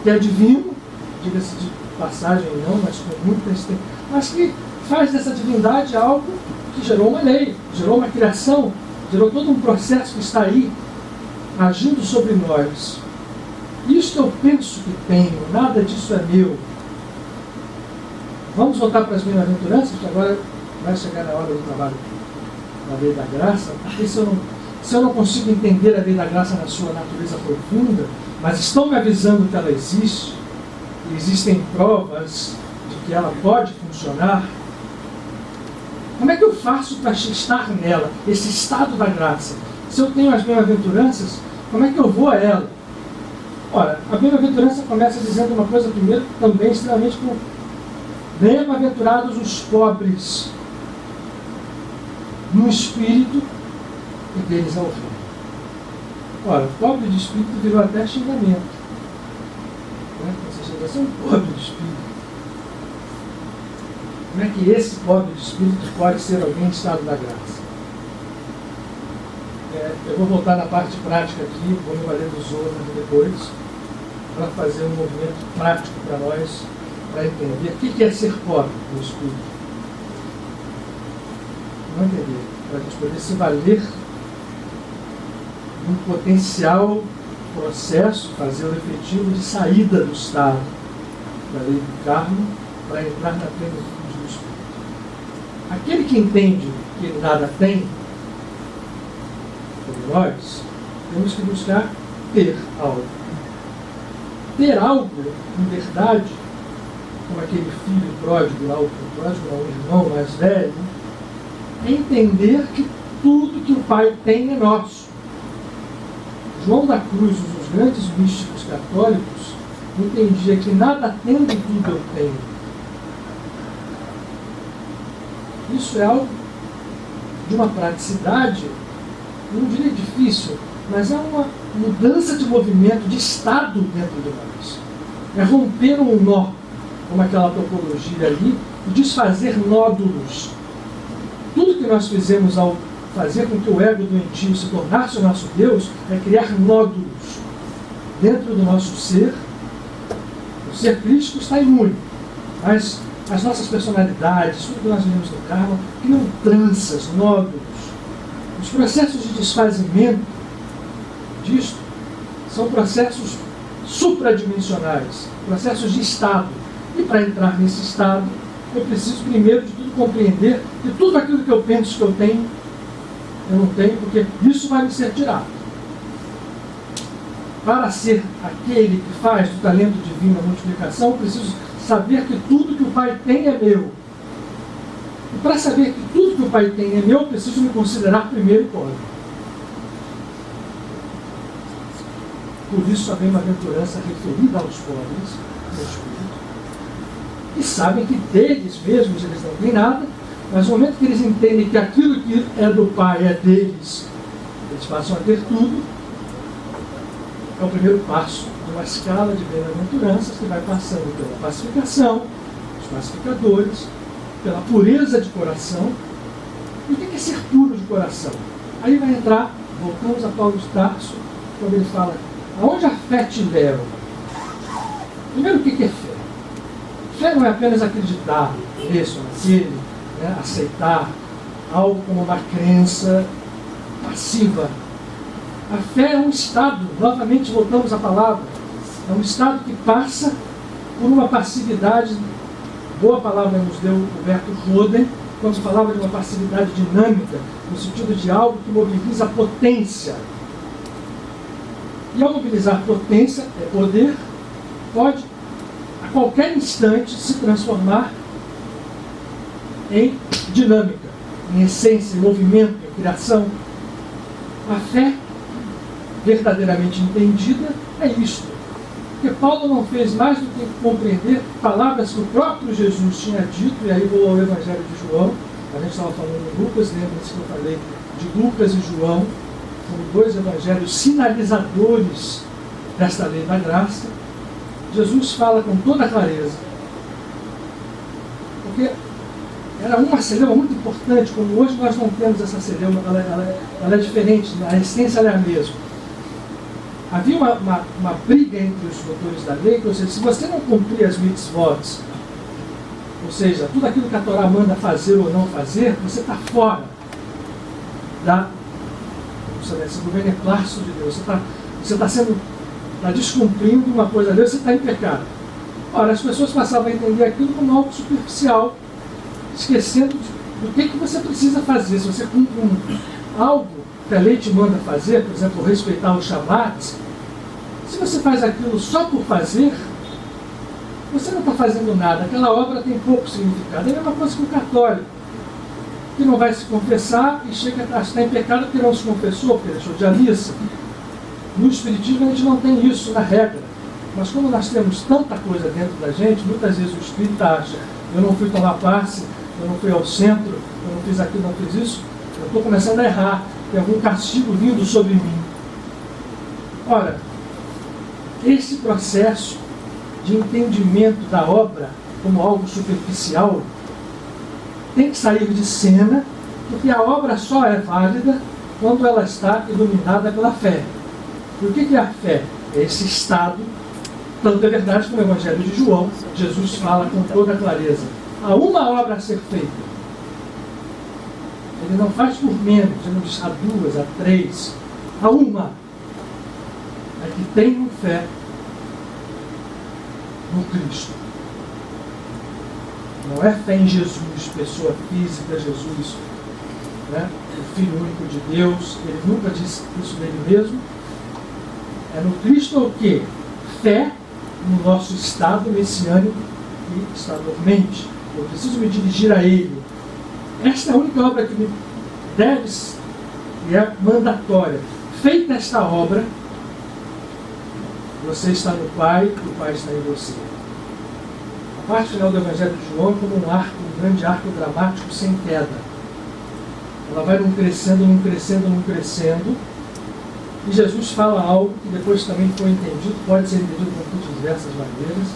que é divino, diga-se de passagem não, mas com muito persistência, mas que faz dessa divindade algo que gerou uma lei, gerou uma criação, gerou todo um processo que está aí, agindo sobre nós. Isto eu penso que tenho, nada disso é meu. Vamos voltar para as bem-aventuranças, que agora vai chegar na hora do trabalho da lei da graça, porque se eu não consigo entender a lei da graça na sua natureza profunda, mas estão me avisando que ela existe, e existem provas de que ela pode funcionar, como é que eu faço para estar nela, esse estado da graça? Se eu tenho as bem-aventuranças, como é que eu vou a ela? Ora, a bem-aventurança começa dizendo uma coisa, primeiro, também extremamente comum. Bem-aventurados os pobres no espírito, e deles é o reino. Ora, pobre de espírito virou até xingamento. Né? Você chega a ser um pobre de espírito. Como é que esse pobre de espírito pode ser alguém em estado da graça? Eu vou voltar na parte prática aqui, vou me valer dos outros depois, para fazer um movimento prático para nós, para entender o que é ser pobre no espírito. Não entender, para a gente poder se valer de um potencial processo, fazer o efetivo de saída do estado da lei do karma para entrar na plenitude do espírito. Aquele que entende que ele nada tem, como nós, temos que buscar ter algo. Ter algo, em verdade, como aquele filho pródigo lá, o pródigo lá, o irmão mais velho, é entender que tudo que o Pai tem é nosso. João da Cruz, um dos grandes místicos católicos, entendia que nada tendo tudo eu tenho. Isso é algo de uma praticidade, não diria difícil, mas é uma mudança de movimento, de estado dentro de nós. É romper um nó, como aquela topologia ali, e desfazer nódulos. Tudo que nós fizemos ao fazer com que o ego doentio se tornasse o nosso Deus é criar nódulos dentro do nosso ser. O ser crístico está imune, mas as nossas personalidades, tudo que nós vivemos no karma, criam tranças, nódulos. Os processos de desfazimento disto são processos supradimensionais, processos de estado. E para entrar nesse estado, eu preciso primeiro de tudo compreender que tudo aquilo que eu penso que eu tenho, eu não tenho, porque isso vai me ser tirado. Para ser aquele que faz do talento divino a multiplicação, eu preciso saber que tudo que o Pai tem é meu. E para saber que tudo que o Pai tem é meu, eu preciso me considerar primeiro pobre. Por isso a bem-aventurança referida aos pobres no espírito, que sabem que deles mesmos eles não têm nada, mas no momento que eles entendem que aquilo que é do Pai é deles, eles passam a ter tudo. É o primeiro passo de uma escala de bem-aventuranças que vai passando pela pacificação, os pacificadores, pela pureza de coração. E o que é ser puro de coração? Aí vai entrar, voltamos a Paulo de Tarso, quando ele fala, aonde a fé te leva? Primeiro, o que é fé? Fé não é apenas acreditar nisso, naquele, né? Aceitar algo como uma crença passiva. A fé é um estado, novamente voltamos à palavra, é um estado que passa por uma passividade, boa palavra nos deu Huberto Roden, quando falava de uma passividade dinâmica, no sentido de algo que mobiliza potência. E ao mobilizar potência, é poder, pode a qualquer instante se transformar em dinâmica, em essência, em movimento, em criação. A fé verdadeiramente entendida é isto. Porque Paulo não fez mais do que compreender palavras que o próprio Jesus tinha dito, e aí vou ao Evangelho de João. A gente estava falando de Lucas, lembra-se que eu falei de Lucas e João, como dois evangelhos sinalizadores desta lei da graça. Jesus fala com toda clareza, porque era uma celeuma muito importante, como hoje nós não temos essa celeuma, ela é diferente, a essência ela é a mesma. Havia uma briga entre os doutores da lei, ou seja, se você não cumprir as mitzvot, ou seja, tudo aquilo que a Torá manda fazer ou não fazer, você está fora do beneplácito de Deus. Você está descumprindo uma coisa de Deus, você está em pecado. Ora, as pessoas passavam a entender aquilo como algo superficial, esquecendo do que você precisa fazer. Se você cumpre algo que a lei te manda fazer, por exemplo, respeitar o Shabat, se você faz aquilo só por fazer, você não está fazendo nada. Aquela obra tem pouco significado. É a mesma coisa que o católico, que não vai se confessar e chega a estar em pecado porque não se confessou, porque deixou de ir à missa. No Espiritismo a gente não tem isso na regra. Mas como nós temos tanta coisa dentro da gente, muitas vezes o espírita acha: eu não fui tomar passe, eu não fui ao centro, eu não fiz aquilo, não fiz isso, eu estou começando a errar, tem algum castigo vindo sobre mim. Ora, esse processo de entendimento da obra como algo superficial tem que sair de cena, porque a obra só é válida quando ela está iluminada pela fé. E o que é a fé? É esse estado, tanto é verdade que no Evangelho de João, Jesus fala com toda clareza: há uma obra a ser feita. Ele não faz por menos, ele não diz há duas, há três, há uma. É que tenham fé no Cristo. Não é fé em Jesus, pessoa física, Jesus, né? O Filho único de Deus. Ele nunca disse isso dele mesmo. É no Cristo o quê? Fé no nosso estado messiânico e está dormente. Eu preciso me dirigir a Ele. Esta é a única obra que me deve e é mandatória. Feita esta obra, você está no Pai, o Pai está em você. A parte final do Evangelho de João é como um grande arco dramático sem queda. Ela vai num crescendo, num crescendo, num crescendo. E Jesus fala algo que depois também foi entendido, pode ser entendido de diversas maneiras,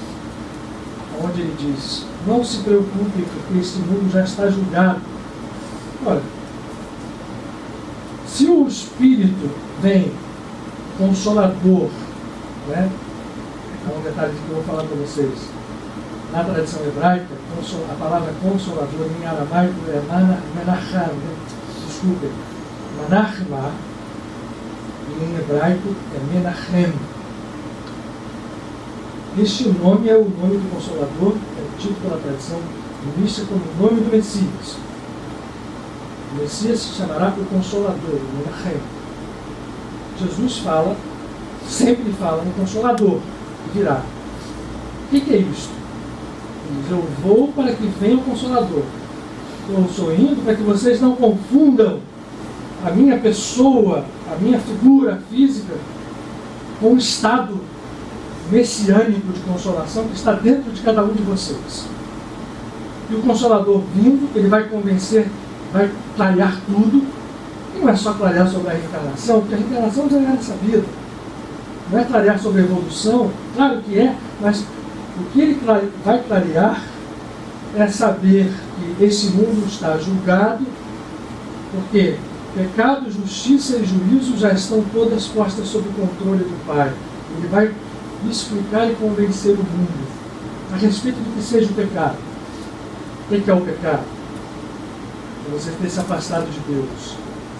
onde ele diz: não se preocupe, porque este mundo já está julgado. Olha, se o Espírito vem consolador, né? É um detalhe que eu vou falar para vocês. Na tradição hebraica, a palavra consolador em aramaico é menacham, desculpem, menachma, e em hebraico é menachem. Este nome é o nome do Consolador, é tido pela tradição mística como o nome do Messias. O Messias se chamará o Consolador, o Menachem. Jesus fala, sempre fala no Consolador, que virá. O que é isto? Ele diz: eu vou para que venha o Consolador. Eu estou indo para que vocês não confundam a minha pessoa, a minha figura física, com o estado messiânico de consolação que está dentro de cada um de vocês. E o Consolador vindo, ele vai convencer, vai clarear tudo. E não é só clarear sobre a reencarnação, porque a reencarnação já é nessa vida. Não é clarear sobre a evolução, claro que é, mas o que ele vai clarear é saber que esse mundo está julgado, porque pecado, justiça e juízo já estão todas postas sob o controle do Pai. Ele vai explicar e convencer o mundo a respeito do que seja o pecado. O que é o pecado? É você ter se afastado de Deus.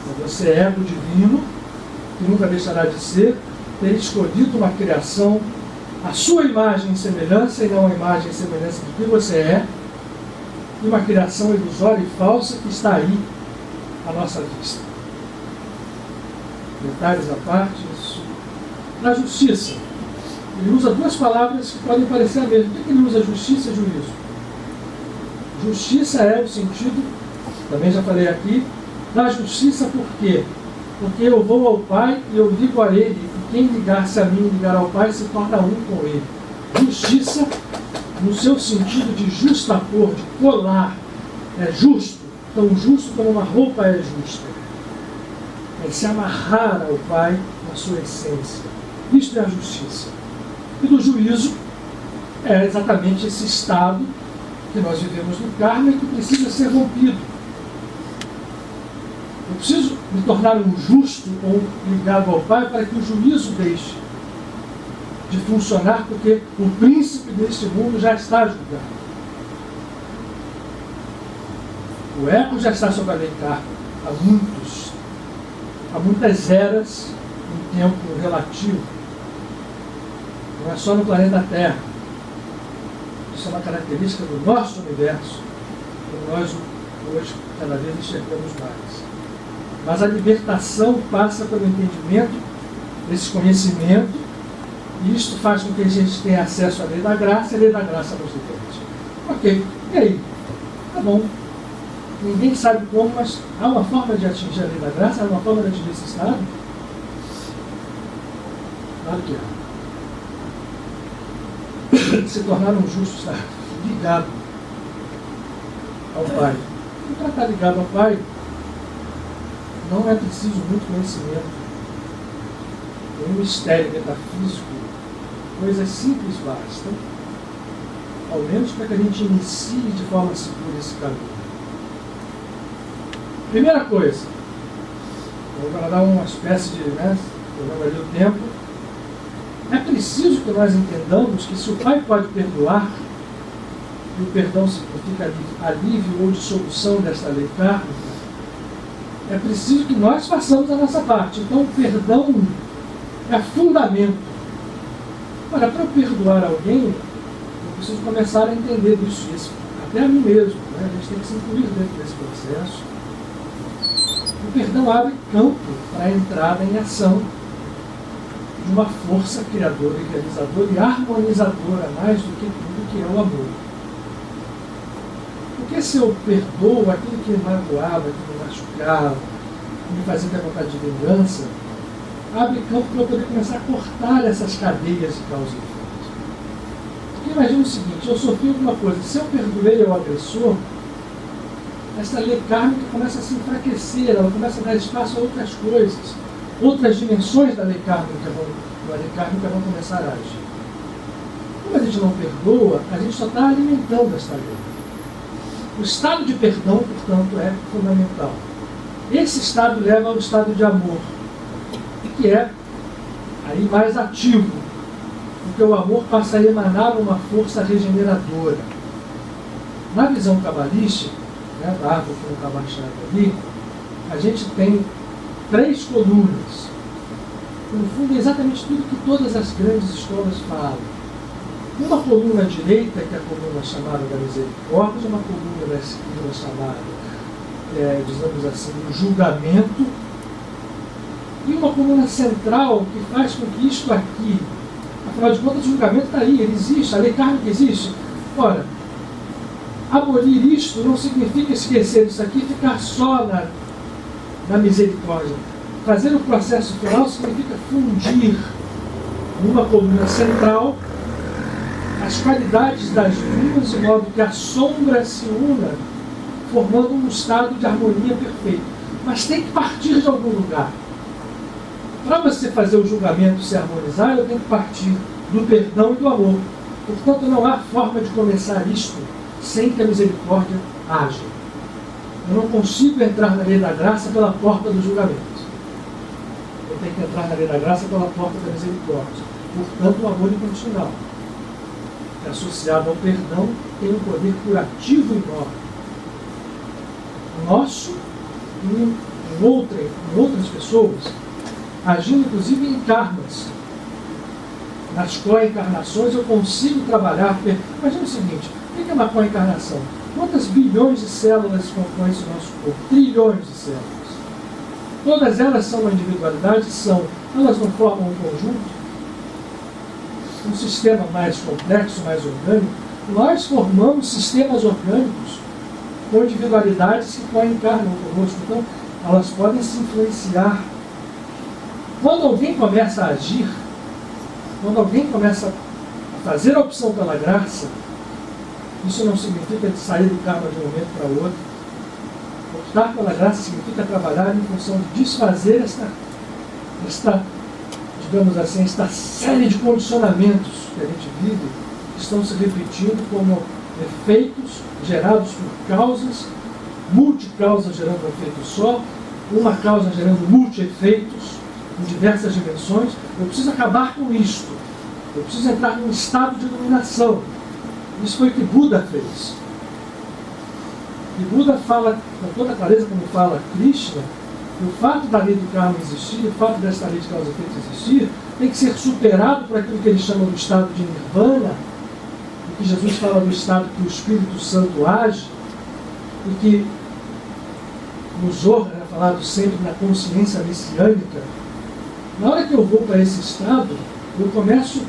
É você ego divino, que nunca deixará de ser, ter escolhido uma criação, a sua imagem e semelhança, e não a imagem e semelhança de que você é, e uma criação ilusória e falsa que está aí à nossa vista. Detalhes à parte, isso. Na justiça, ele usa duas palavras que podem parecer a mesma. Por que ele usa justiça e juízo? Justiça é o sentido, também já falei aqui, da justiça porque Porque eu vou ao Pai e eu ligo a Ele, e quem ligar-se a mim e ligar ao Pai se torna um com Ele. Justiça, no seu sentido de justa cor, de colar, é justo, tão justo como uma roupa é justa. É se amarrar ao Pai na sua essência. Isto é a justiça. E do juízo é exatamente esse estado que nós vivemos no karma e que precisa ser rompido. Eu preciso me tornar um justo ou ligado ao Pai para que o juízo deixe de funcionar, porque o príncipe deste mundo já está julgado. O ego já está sobre a lei karma há muitas eras em tempo relativo. Não é só no planeta Terra. Isso é uma característica do nosso universo, que nós hoje cada vez enxergamos mais. Mas a libertação passa pelo entendimento desse conhecimento, e isto faz com que a gente tenha acesso à lei da graça, e a lei da graça nos liberte. Ok, e aí? Tá bom. Ninguém sabe como, mas há uma forma de atingir a lei da graça, há uma forma de atingir esse estado? Claro que há. Se tornar um justo estado ligado ao Pai. E para estar ligado ao Pai, não é preciso muito conhecimento. Tem um mistério metafísico, coisas simples bastam, ao menos para que a gente inicie de forma segura esse caminho. Primeira coisa, vou agora dar uma espécie de, programa ali o tempo. É preciso que nós entendamos que se o Pai pode perdoar, e o perdão significa alívio ou dissolução desta lei kármica, é preciso que nós façamos a nossa parte. Então o perdão é fundamento. Ora, para eu perdoar alguém, eu preciso começar a entender isso, até a mim mesmo. A gente tem que se incluir dentro desse processo. O perdão abre campo para a entrada em ação de uma força criadora e realizadora e harmonizadora mais do que tudo que é o amor. Porque se eu perdoo aquilo que me magoava, que me machucava, que me fazia ter vontade de vingança, abre campo para eu poder começar a cortar essas cadeias de causa e efeito. Porque imagina o seguinte, eu sofri alguma coisa, se eu perdoei ao agressor, essa lei kármica começa a se enfraquecer, ela começa a dar espaço a outras coisas, outras dimensões da lei kármica vão começar a agir. Como a gente não perdoa, a gente só está alimentando essa lei. O estado de perdão, portanto, é fundamental. Esse estado leva ao estado de amor, que é aí mais ativo, porque o amor passa a emanar uma força regeneradora. Na visão cabalística, da árvore que não está baixada ali, a gente tem 3 colunas. No fundo, é exatamente tudo que todas as grandes escolas falam. Uma coluna à direita, que é a coluna chamada da misericórdia, uma coluna da esquerda chamada, digamos assim, do julgamento, e uma coluna central que faz com que isto aqui, afinal de contas, o julgamento está aí, ele existe, a lei kármica existe. Ora, abolir isto não significa esquecer isso aqui e ficar só na misericórdia. Fazer o processo final significa fundir numa coluna central as qualidades das duas, de modo que a sombra se una, formando um estado de harmonia perfeito. Mas tem que partir de algum lugar. Para você fazer o julgamento se harmonizar, eu tenho que partir do perdão e do amor. Portanto, não há forma de começar isto sem que a misericórdia haja. Eu não consigo entrar na lei da graça pela porta do julgamento. Eu tenho que entrar na lei da graça pela porta da misericórdia. Portanto, o amor incondicional, que associado ao perdão, tem um poder curativo enorme. Nosso e em outras pessoas, agindo inclusive em karmas. Nas co-encarnações eu consigo trabalhar. Imagina o seguinte, o que é uma co-encarnação? Quantas bilhões de células compõem esse nosso corpo? Trilhões de células. Todas elas são uma individualidade? São. Elas não formam um conjunto? Um sistema mais complexo, mais orgânico? Nós formamos sistemas orgânicos com individualidades que co-encarnam conosco. Então, elas podem se influenciar Quando alguém começa a agir, quando alguém começa a fazer a opção pela graça, isso não significa sair do karma de um momento para o outro. Optar pela graça significa trabalhar em função de desfazer esta, digamos assim, esta série de condicionamentos que a gente vive, que estão se repetindo como efeitos gerados por causas, multicausas gerando um efeito só, uma causa gerando multi-efeitos em diversas dimensões. Eu preciso acabar com isto. Eu preciso entrar num estado de iluminação. Isso foi o que Buda fez. E Buda fala com toda clareza, como fala Krishna, que o fato da lei do karma existir, o fato desta lei de causa e efeito existir, tem que ser superado por aquilo que eles chamam do estado de nirvana, e que Jesus fala do estado que o Espírito Santo age, e que no Zohar era falado sempre na consciência messiânica. Na hora que eu vou para esse estado, eu começo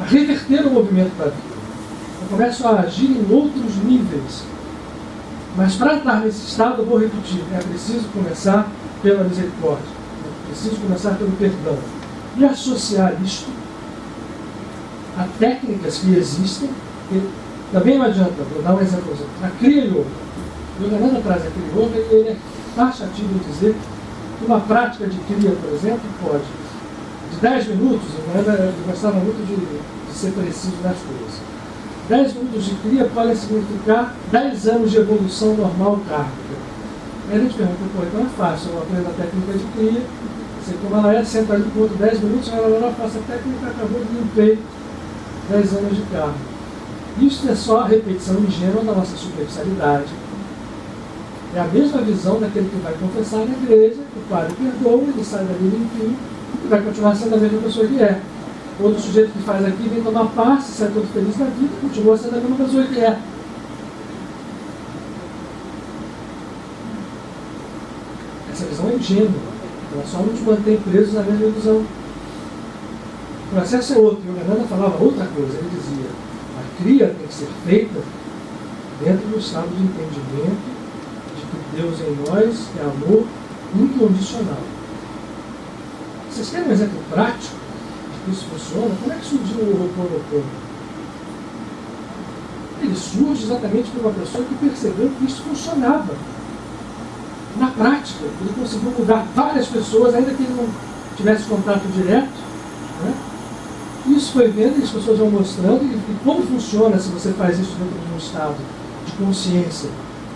a reverter o movimento da vida. Eu começo a agir em outros níveis. Mas para entrar nesse estado, eu vou repetir, é preciso começar pela misericórdia, é preciso começar pelo perdão. E associar isto a técnicas que existem, que também não adianta, vou dar um exemplo. A Kriya Yoga. O Yogananda traz a Kriya Yoga e ele é taxativo em dizer que uma prática de Kriya, por exemplo, pode, de 10 minutos, o Yogananda gostava muito de ser preciso nas coisas. 10 minutos de Kriya podem significar 10 anos de evolução normal kármica. Aí a gente pergunta, pô, então é fácil, eu aprendo a técnica de Kriya, sei como ela é, senta ali por 10 minutos, ela faça a técnica, acabou de limpei 10 anos de karma. Isso é só a repetição ingênua da nossa superficialidade. É a mesma visão daquele que vai confessar na igreja, o padre perdoa, ele sai dali limpinho, e vai continuar sendo a mesma pessoa que é. Outro sujeito que faz aqui vem tomar passe, sai todo feliz na vida, continua sendo a mesma pessoa que é. Essa visão é ingênua. Ela só nos mantém presos na mesma ilusão. O processo é outro. O Yogananda falava outra coisa. Ele dizia, a Kriya tem que ser feita dentro do estado de entendimento de que Deus em nós é amor incondicional. Vocês querem um exemplo prático? Isso funciona? Como é que surgiu o Ho'oponopono? Ele surge exatamente por uma pessoa que percebeu que isso funcionava. Na prática, ele conseguiu mudar várias pessoas, ainda que ele não tivesse contato direto. Né? Isso foi vendo e as pessoas vão mostrando e como funciona se você faz isso dentro de um estado de consciência.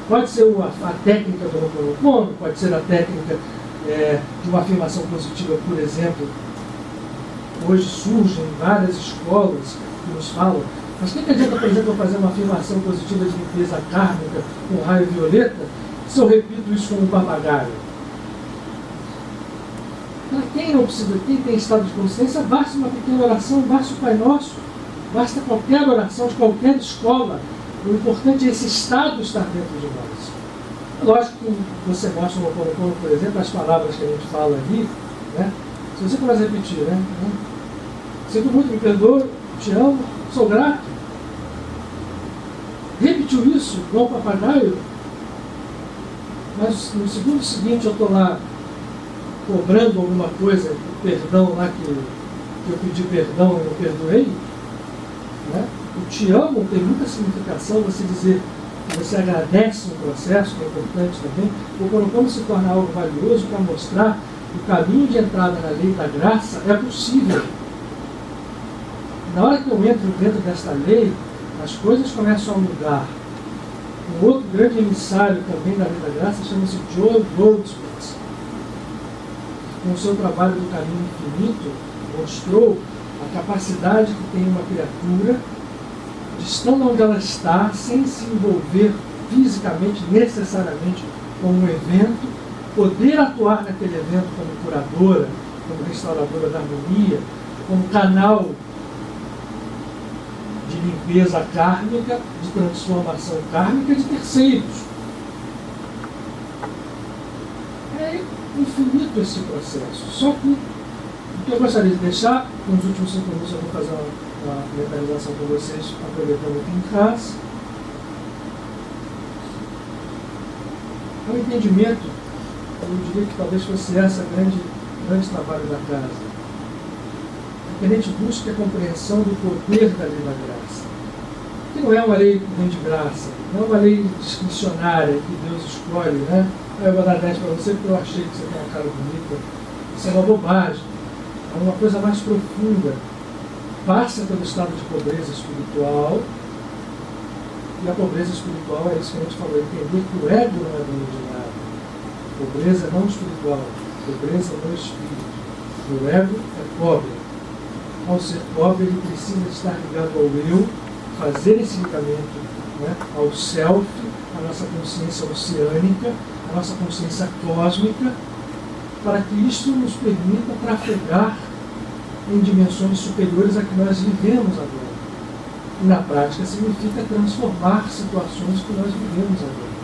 Pode ser a técnica do Ho'oponopono, pode ser a técnica de uma afirmação positiva, por exemplo. Hoje surgem várias escolas que nos falam, mas o que adianta, por exemplo, eu fazer uma afirmação positiva de limpeza kármica com raio violeta se eu repito isso como um papagaio? Para quem não precisa, quem tem estado de consciência, basta uma pequena oração, basta o Pai Nosso, basta qualquer oração de qualquer escola. O importante é esse estado estar dentro de nós. Lógico que você mostra no Ho'oponopono, por exemplo, as palavras que a gente fala ali, né? Se você começa a repetir, né? Sinto muito, me perdoa, te amo, sou grato. Repetiu isso, igual papagaio, mas no segundo seguinte eu estou lá cobrando alguma coisa, perdão lá que eu pedi perdão e não perdoei. Né? O te amo tem muita significação, você dizer que você agradece um processo, que é importante também. O Ho'oponopono se torna algo valioso para mostrar que o caminho de entrada na lei da graça é possível. Na hora que eu entro dentro desta lei, as coisas começam a mudar. Um outro grande emissário também da lei da graça chama-se Joel Goldsmith. Com o seu trabalho do caminho infinito, mostrou a capacidade que tem uma criatura de, estando onde ela está, sem se envolver fisicamente, necessariamente, com um evento, poder atuar naquele evento como curadora, como restauradora da harmonia, como canal de limpeza kármica, de transformação kármica de terceiros. É infinito esse processo. Só que o que eu gostaria de deixar, nos últimos 5 minutos eu vou fazer uma mentalização com vocês, aproveitando aqui em casa. É um entendimento, eu diria que talvez fosse essa a grande grande trabalho da casa, é que a gente busque a compreensão do poder da lei da graça. Que não é uma lei que vem de graça, não é uma lei discricionária que Deus escolhe, né? Eu vou dar 10 para você porque eu achei que você tem uma cara bonita. Isso é uma bobagem. É uma coisa mais profunda. Passa pelo estado de pobreza espiritual. E a pobreza espiritual é isso que a gente falou, entender que o ego não é dono de nada. Pobreza não espiritual, pobreza no espírito. O ego é pobre. Ao ser pobre, ele precisa estar ligado ao eu, fazer esse ligamento, né, ao self, a nossa consciência oceânica, a nossa consciência cósmica, para que isto nos permita trafegar em dimensões superiores a que nós vivemos agora. E na prática significa transformar situações que nós vivemos agora.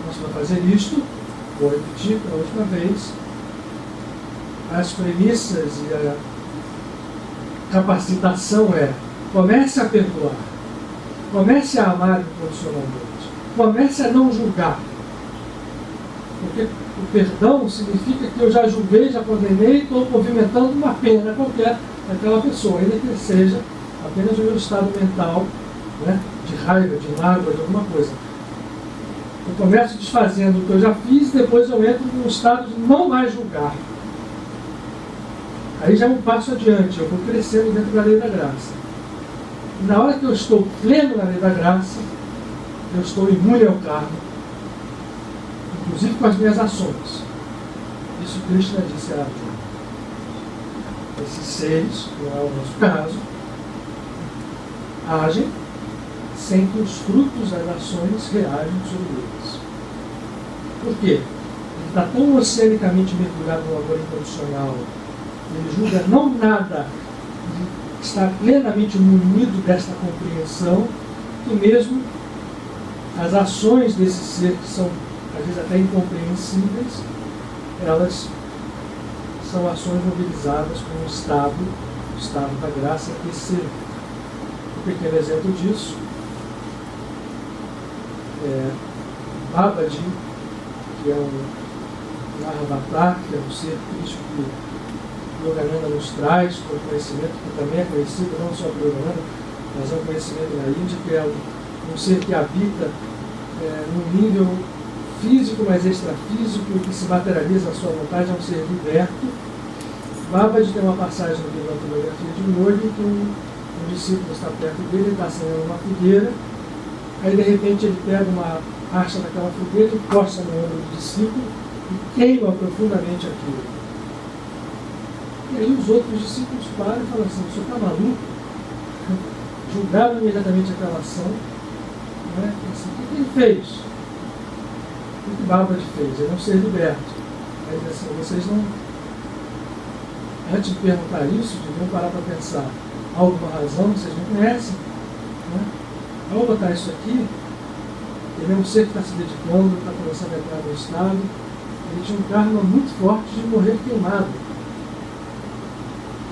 Mas para fazer isto, vou repetir pela última vez, as premissas e a capacitação é: comece a perdoar, comece a amar incondicionalmente, comece a não julgar. Porque o perdão significa que eu já julguei, já condenei, estou movimentando uma pena qualquer daquela pessoa, ainda que seja apenas o meu estado mental, né, de raiva, de mágoa, de alguma coisa. Eu começo desfazendo o que eu já fiz, depois eu entro num estado de não mais julgar. Aí já é um passo adiante, eu vou crescendo dentro da lei da graça. E na hora que eu estou pleno na lei da graça, eu estou imune ao karma, inclusive com as minhas ações. Isso Krishna disse a Arjuna. Esses seres, que não é o nosso caso, agem sem que os frutos das ações reajam sobre eles. Por quê? Ele está tão oceanicamente mergulhado no amor incondicional, ele julga não nada, está plenamente munido desta compreensão, que mesmo as ações desse ser, que são às vezes até incompreensíveis, elas são ações mobilizadas com o estado da graça terceiro. Um pequeno exemplo disso é Babaji, que é um avatar, que é um ser crístico que Yogananda nos traz, com conhecimento que também é conhecido não só por Yogananda, mas é um conhecimento na Índia, que é um ser que habita num nível físico, mas extrafísico, que se materializa à sua vontade, é um ser liberto. Babaji tem uma passagem no livro Autobiografia de um Yogi, que um discípulo está perto dele, ele está acendendo uma fogueira, aí de repente ele pega uma acha daquela fogueira e encosta no ombro do discípulo e queima profundamente aquilo. E aí os outros discípulos param e falam assim: o senhor está maluco? Julgaram imediatamente aquela ação, né? Assim, o que ele fez? O que Babaji fez? Ele é um ser liberto. Aí ele diz assim: vocês não, antes de perguntar isso, deviam parar para pensar. Há alguma razão que vocês não conhecem? Né? Ao botar isso aqui, ele é um ser que está se dedicando, está começando a entrar no estado. Ele tinha um karma muito forte de morrer queimado.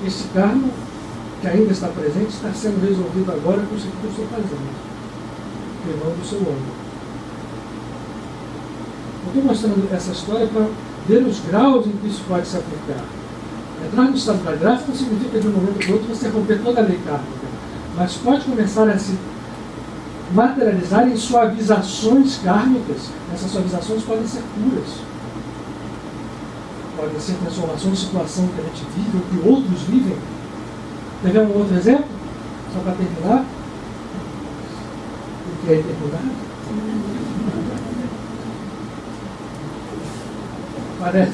Esse karma, que ainda está presente, está sendo resolvido agora com isso que eu estou fazendo, queimando o seu ombro. Eu estou mostrando essa história para ver os graus em que isso pode se aplicar. Entrar no estado da graça não significa de um momento para o outro você romper toda a lei kármica, mas pode começar a se materializar em suavizações kármicas. Essas suavizações podem ser curas, podem ser transformações de situação que a gente vive ou que outros vivem. Quer ver um outro exemplo? Só para terminar. O que é terminar?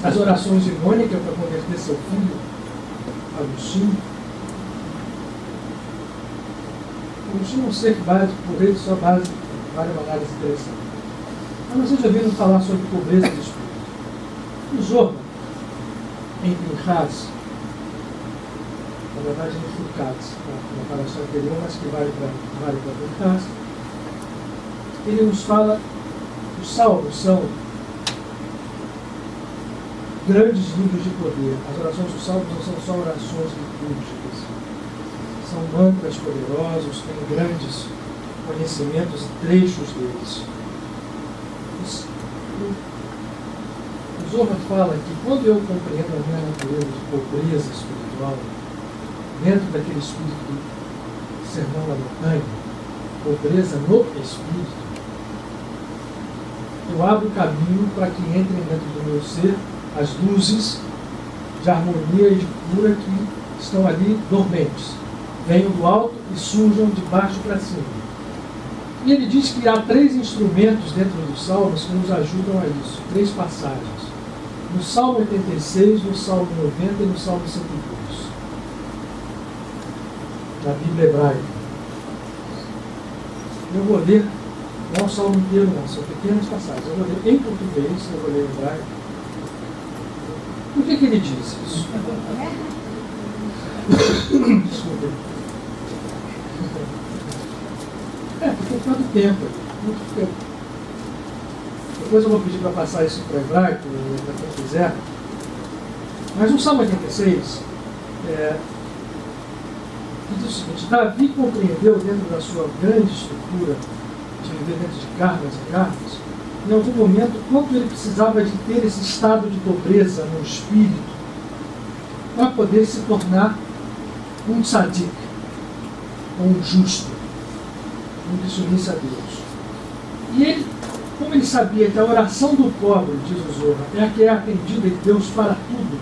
As orações de Mônica para converter seu filho, Agostinho. Agostinho é um ser básico, por ele só básico, várias análises interessantes. Mas vocês já viram falar sobre pobreza de espírito. O Zorba, em Pinchas, na verdade em Furcats, na palestra anterior, mas que vale para Pinchas, ele nos fala que os salmos são grandes livros de poder. As orações dos salmos não são só orações litúrgicas. São mantras poderosos, têm grandes conhecimentos e trechos deles. Zohar fala que quando eu compreendo a minha natureza de pobreza espiritual, dentro daquele espírito do Sermão da Montanha, pobreza no espírito, eu abro o caminho para que entrem dentro do meu ser as luzes de harmonia e de cura que estão ali dormentes. Venham do alto e surjam de baixo para cima. E ele diz que há 3 instrumentos dentro dos Salmos que nos ajudam a isso. 3 passagens. No Salmo 86, no Salmo 90 e no Salmo 102. Da Bíblia hebraica. Eu vou ler, não o Salmo inteiro não, são pequenas passagens. Eu vou ler em português, eu vou ler em hebraico. Por que ele diz isso? Desculpa. Porque quanto tempo? Muito tempo. Depois eu vou pedir para passar isso para o hebraico, para quem quiser. Mas no Salmo 86, diz o seguinte: Davi compreendeu dentro da sua grande estrutura de viver dentro de cargas e cargas, em algum momento, quanto ele precisava de ter esse estado de pobreza no espírito para poder se tornar um tzadik, um justo, um que se unisse a Deus. E ele, como ele sabia que a oração do pobre, diz o Zohar, é a que é atendida de Deus para tudo,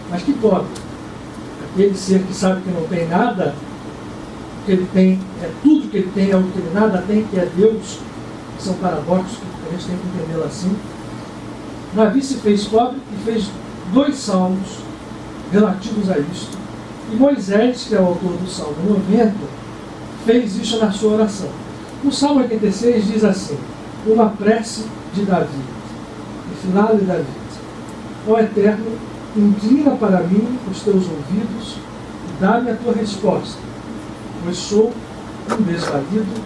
mas que pobre? Aquele ser que sabe que não tem nada, que ele tem, é tudo que ele tem, é o que ele nada tem, que é Deus, que são paradoxos, que a gente tem que entendê-lo assim. Davi se fez pobre e fez 2 salmos relativos a isto. E Moisés, que é o autor do Salmo 90, fez isso na sua oração. O Salmo 86 diz assim: uma prece de Davi, e final de Davi. Ó Eterno, inclina para mim os teus ouvidos e dá-me a tua resposta, pois sou um desvalido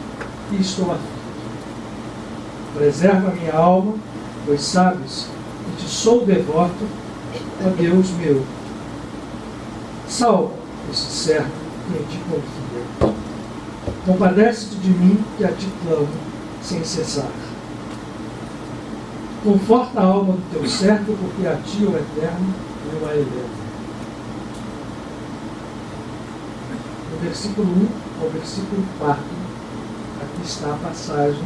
e estou aflito. Preserva a minha alma, pois sabes que te sou devoto, ó Deus meu. Salva esse servo que em ti confia. Compadece-te de mim, que a ti clamo sem cessar. Conforta a alma do teu servo, porque a ti, ó Eterno, eu a elevo. Do versículo 1 ao versículo 4, aqui está a passagem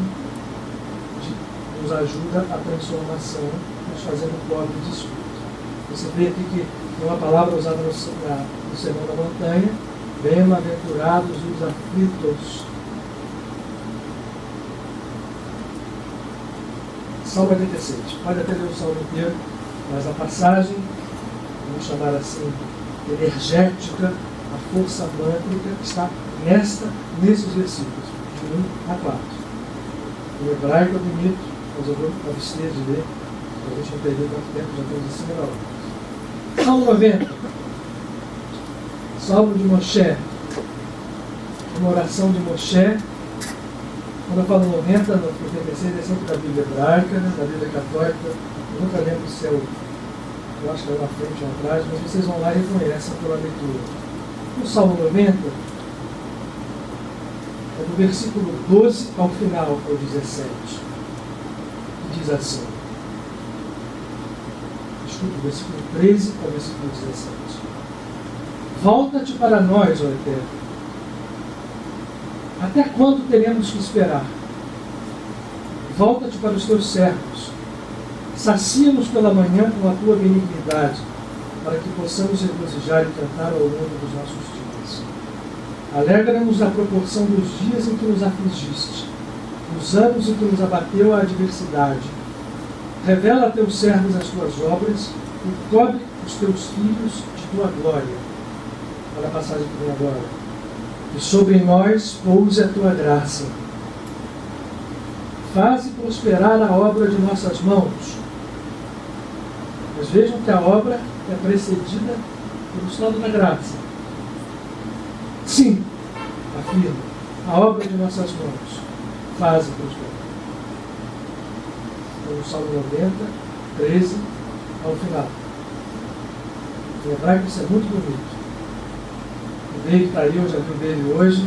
que nos ajuda a transformação, nos fazendo pobre de espírito. Você vê aqui que uma palavra usada no Sermão da Montanha: bem-aventurados os aflitos. Salmo 86. Pode até ler o Salmo inteiro, mas a passagem, vamos chamar assim, energética, a força mântrica, está nesses versículos, de 1 a 4. O hebraico é bonito, mas eu vou abster de ler, para a gente não perder tanto tempo, já estamos em cima da hora. Salmo 90. Salmo de Moshe. Uma oração de Moshe. Quando eu falo 90, no 86 é sempre da Bíblia hebraica, né, da Bíblia católica. Eu nunca lembro se é o. Eu acho que é na frente ou atrás, mas vocês vão lá e reconhecem pela leitura. O Salmo 90 é do versículo 12 ao final, ao 17. Que diz assim. Do versículo 13 ao versículo 17. Volta-te para nós, ó Eterno. Até quando teremos que esperar? Volta-te para os teus servos. Sacia-nos pela manhã com a tua benignidade, para que possamos regozijar e cantar ao longo dos nossos dias. Alegra-nos na proporção dos dias em que nos afligiste, dos anos em que nos abateu a adversidade. Revela a teus servos as tuas obras e cobre os teus filhos de tua glória. Olha a passagem que vem agora. E sobre nós pouse a tua graça. Faze prosperar a obra de nossas mãos. Mas vejam que a obra é precedida pelo estado da graça. Sim, afirma, a obra de nossas mãos. Faze prosperar. No Salmo 90, 13, ao final. Em hebraico isso é muito bonito. O David está aí, eu já vi o dele hoje.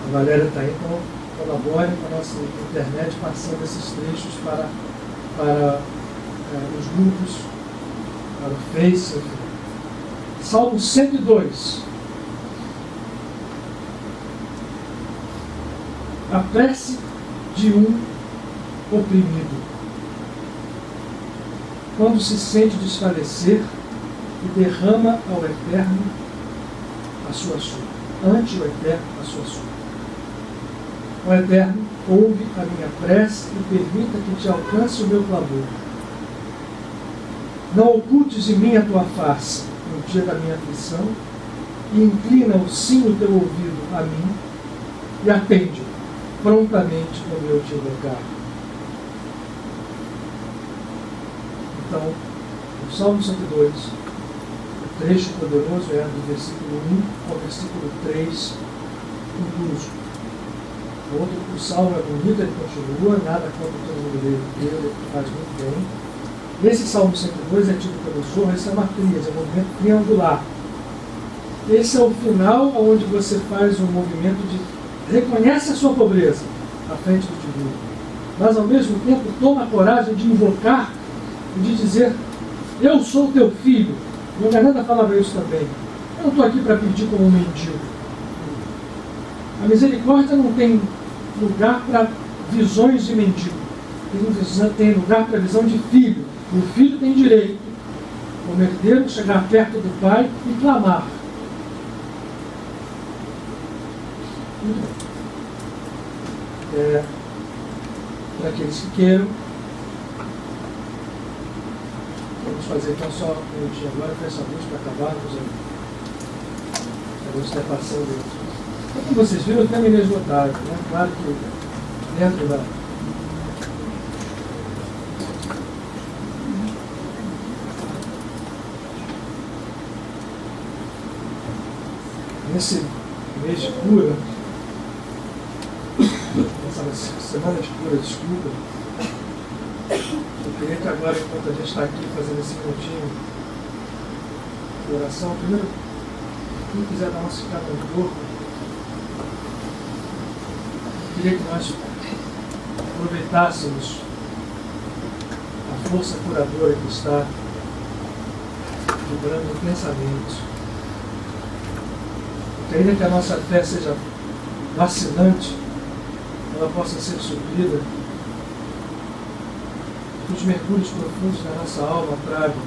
A Valéria está aí, então colabore com a nossa internet passando esses trechos para os grupos, para o Face, enfim. Salmo 102. A prece de um oprimido, quando se sente desfalecer e derrama ao Eterno a sua súplica, ante o Eterno a sua súplica. Ó Eterno, ouve a minha prece e permita que te alcance o meu clamor. Não ocultes de mim a tua face no dia da minha aflição, e inclina sim o teu ouvido a mim, e atende prontamente quando eu te invocar. Então, o Salmo 102, o trecho poderoso é do versículo 1 ao versículo 3, incluso. O salmo é bonito, ele continua, nada contra todo mundo dele, ele faz muito bem. Esse Salmo 102 é tido pelo Zohar, essa é uma tríade, é um movimento triangular. Esse é o final onde você faz um movimento de reconhece a sua pobreza à frente do divino, mas ao mesmo tempo toma a coragem de invocar e de dizer: eu sou teu filho. O Yogananda falava isso também. Eu não estou aqui para pedir como um mendigo. A misericórdia não tem lugar para visões de mendigo. Tem lugar para visão de filho. O filho tem direito, como herdeiro, chegar perto do pai e clamar. Para aqueles que queiram, vamos fazer então só um minutinho agora, fecha a luz para acabarmos. A luz está passando. Como vocês viram, eu terminei esgotado, né? Claro que dentro da. Nesse mês de cura, nessa semana de cura, desculpa, eu queria que agora, enquanto a gente está aqui fazendo esse minutinho de oração, primeiro, quem quiser dar uma ficada no corpo, eu queria que nós aproveitássemos a força curadora que está vibrando intensamente. Que ainda que a nossa fé seja vacilante, ela possa ser suprida, que os mergulhos profundos da nossa alma tragam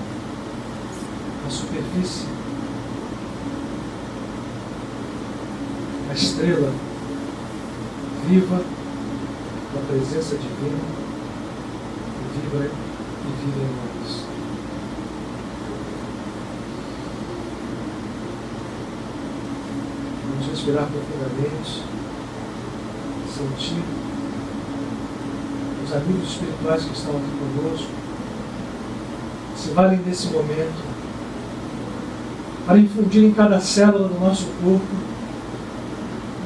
à superfície a estrela viva da presença divina que vibra e vive em nós. Vamos respirar profundamente, sentir os amigos espirituais que estão aqui conosco, se valem desse momento para infundir em cada célula do nosso corpo,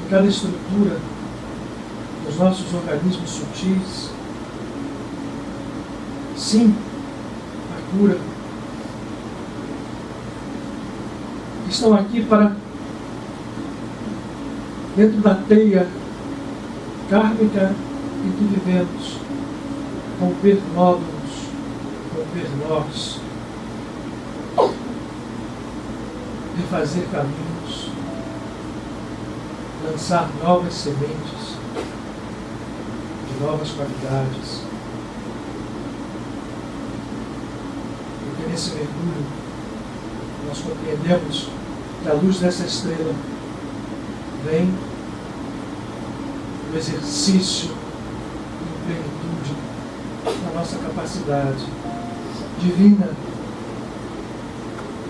em cada estrutura dos nossos organismos sutis, sim, a cura. Que estão aqui para, dentro da teia kármica em que vivemos, romper nódulos, romper nós, refazer caminhos, lançar novas sementes de novas qualidades. Porque nesse mergulho nós compreendemos que a luz dessa estrela vem do exercício em plenitude da nossa capacidade divina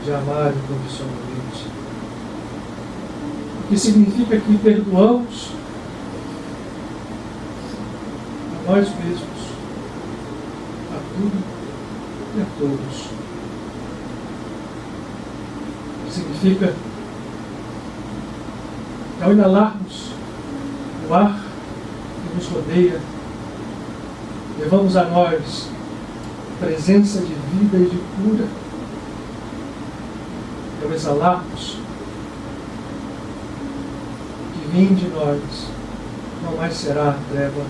de amar incondicionalmente. O que significa que perdoamos a nós mesmos, a tudo e a todos. O que significa que ao inalarmos o ar que nos rodeia, levamos a nós presença de vida e de cura. E ao exalarmos, que vem de nós, não mais será a treva,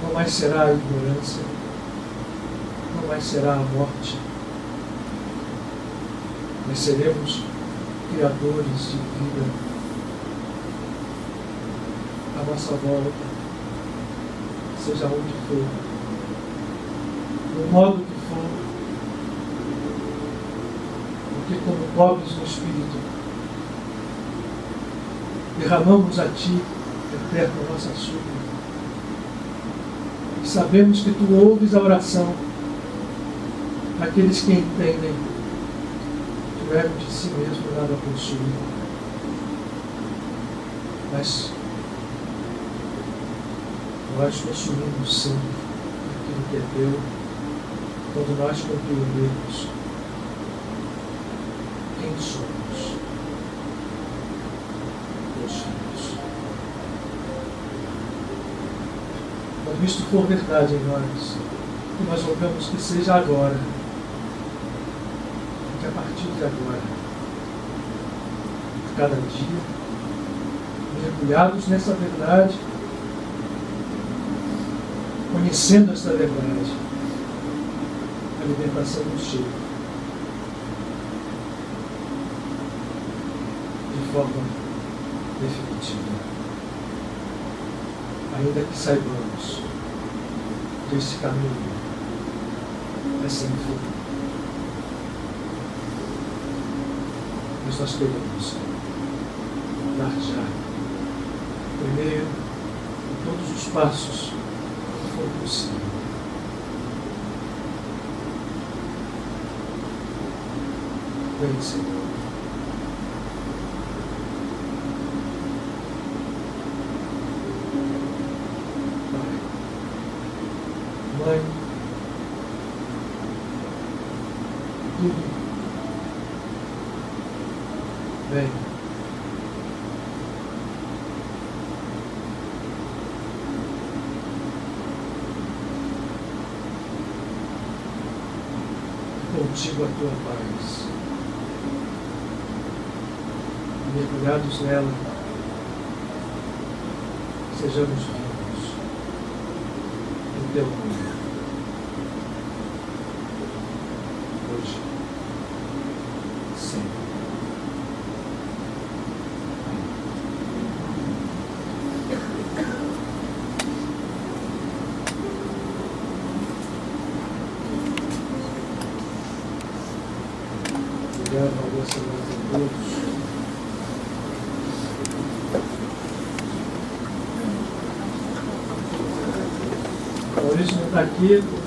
não mais será a ignorância, não mais será a morte, mas seremos criadores de vida à nossa volta, seja onde for, no modo que for, porque como pobres no Espírito, derramamos a Ti, eterna nossa súplica, e sabemos que Tu ouves a oração daqueles que entendem que o ego de si mesmo nada possui, mas nós possuímos sim aquilo que é Teu, quando nós compreendemos quem somos, Teus filhos. Quando isto for verdade em nós, que nós rogamos que seja agora, que a partir de agora, cada dia, mergulhados nessa verdade, conhecendo esta verdade, a libertação nos chega de forma definitiva. Ainda que saibamos que esse caminho é sem fim, mas nós queremos dar já, primeiro, em todos os passos que for possível. Vem, Senhor. Mãe, tudo vem. Contigo a tua paz. Mergulhados nela, sejamos vivos em teu nome. Hoje, sempre. Obrigado, uma boa semana a todos. Maurício não está aqui.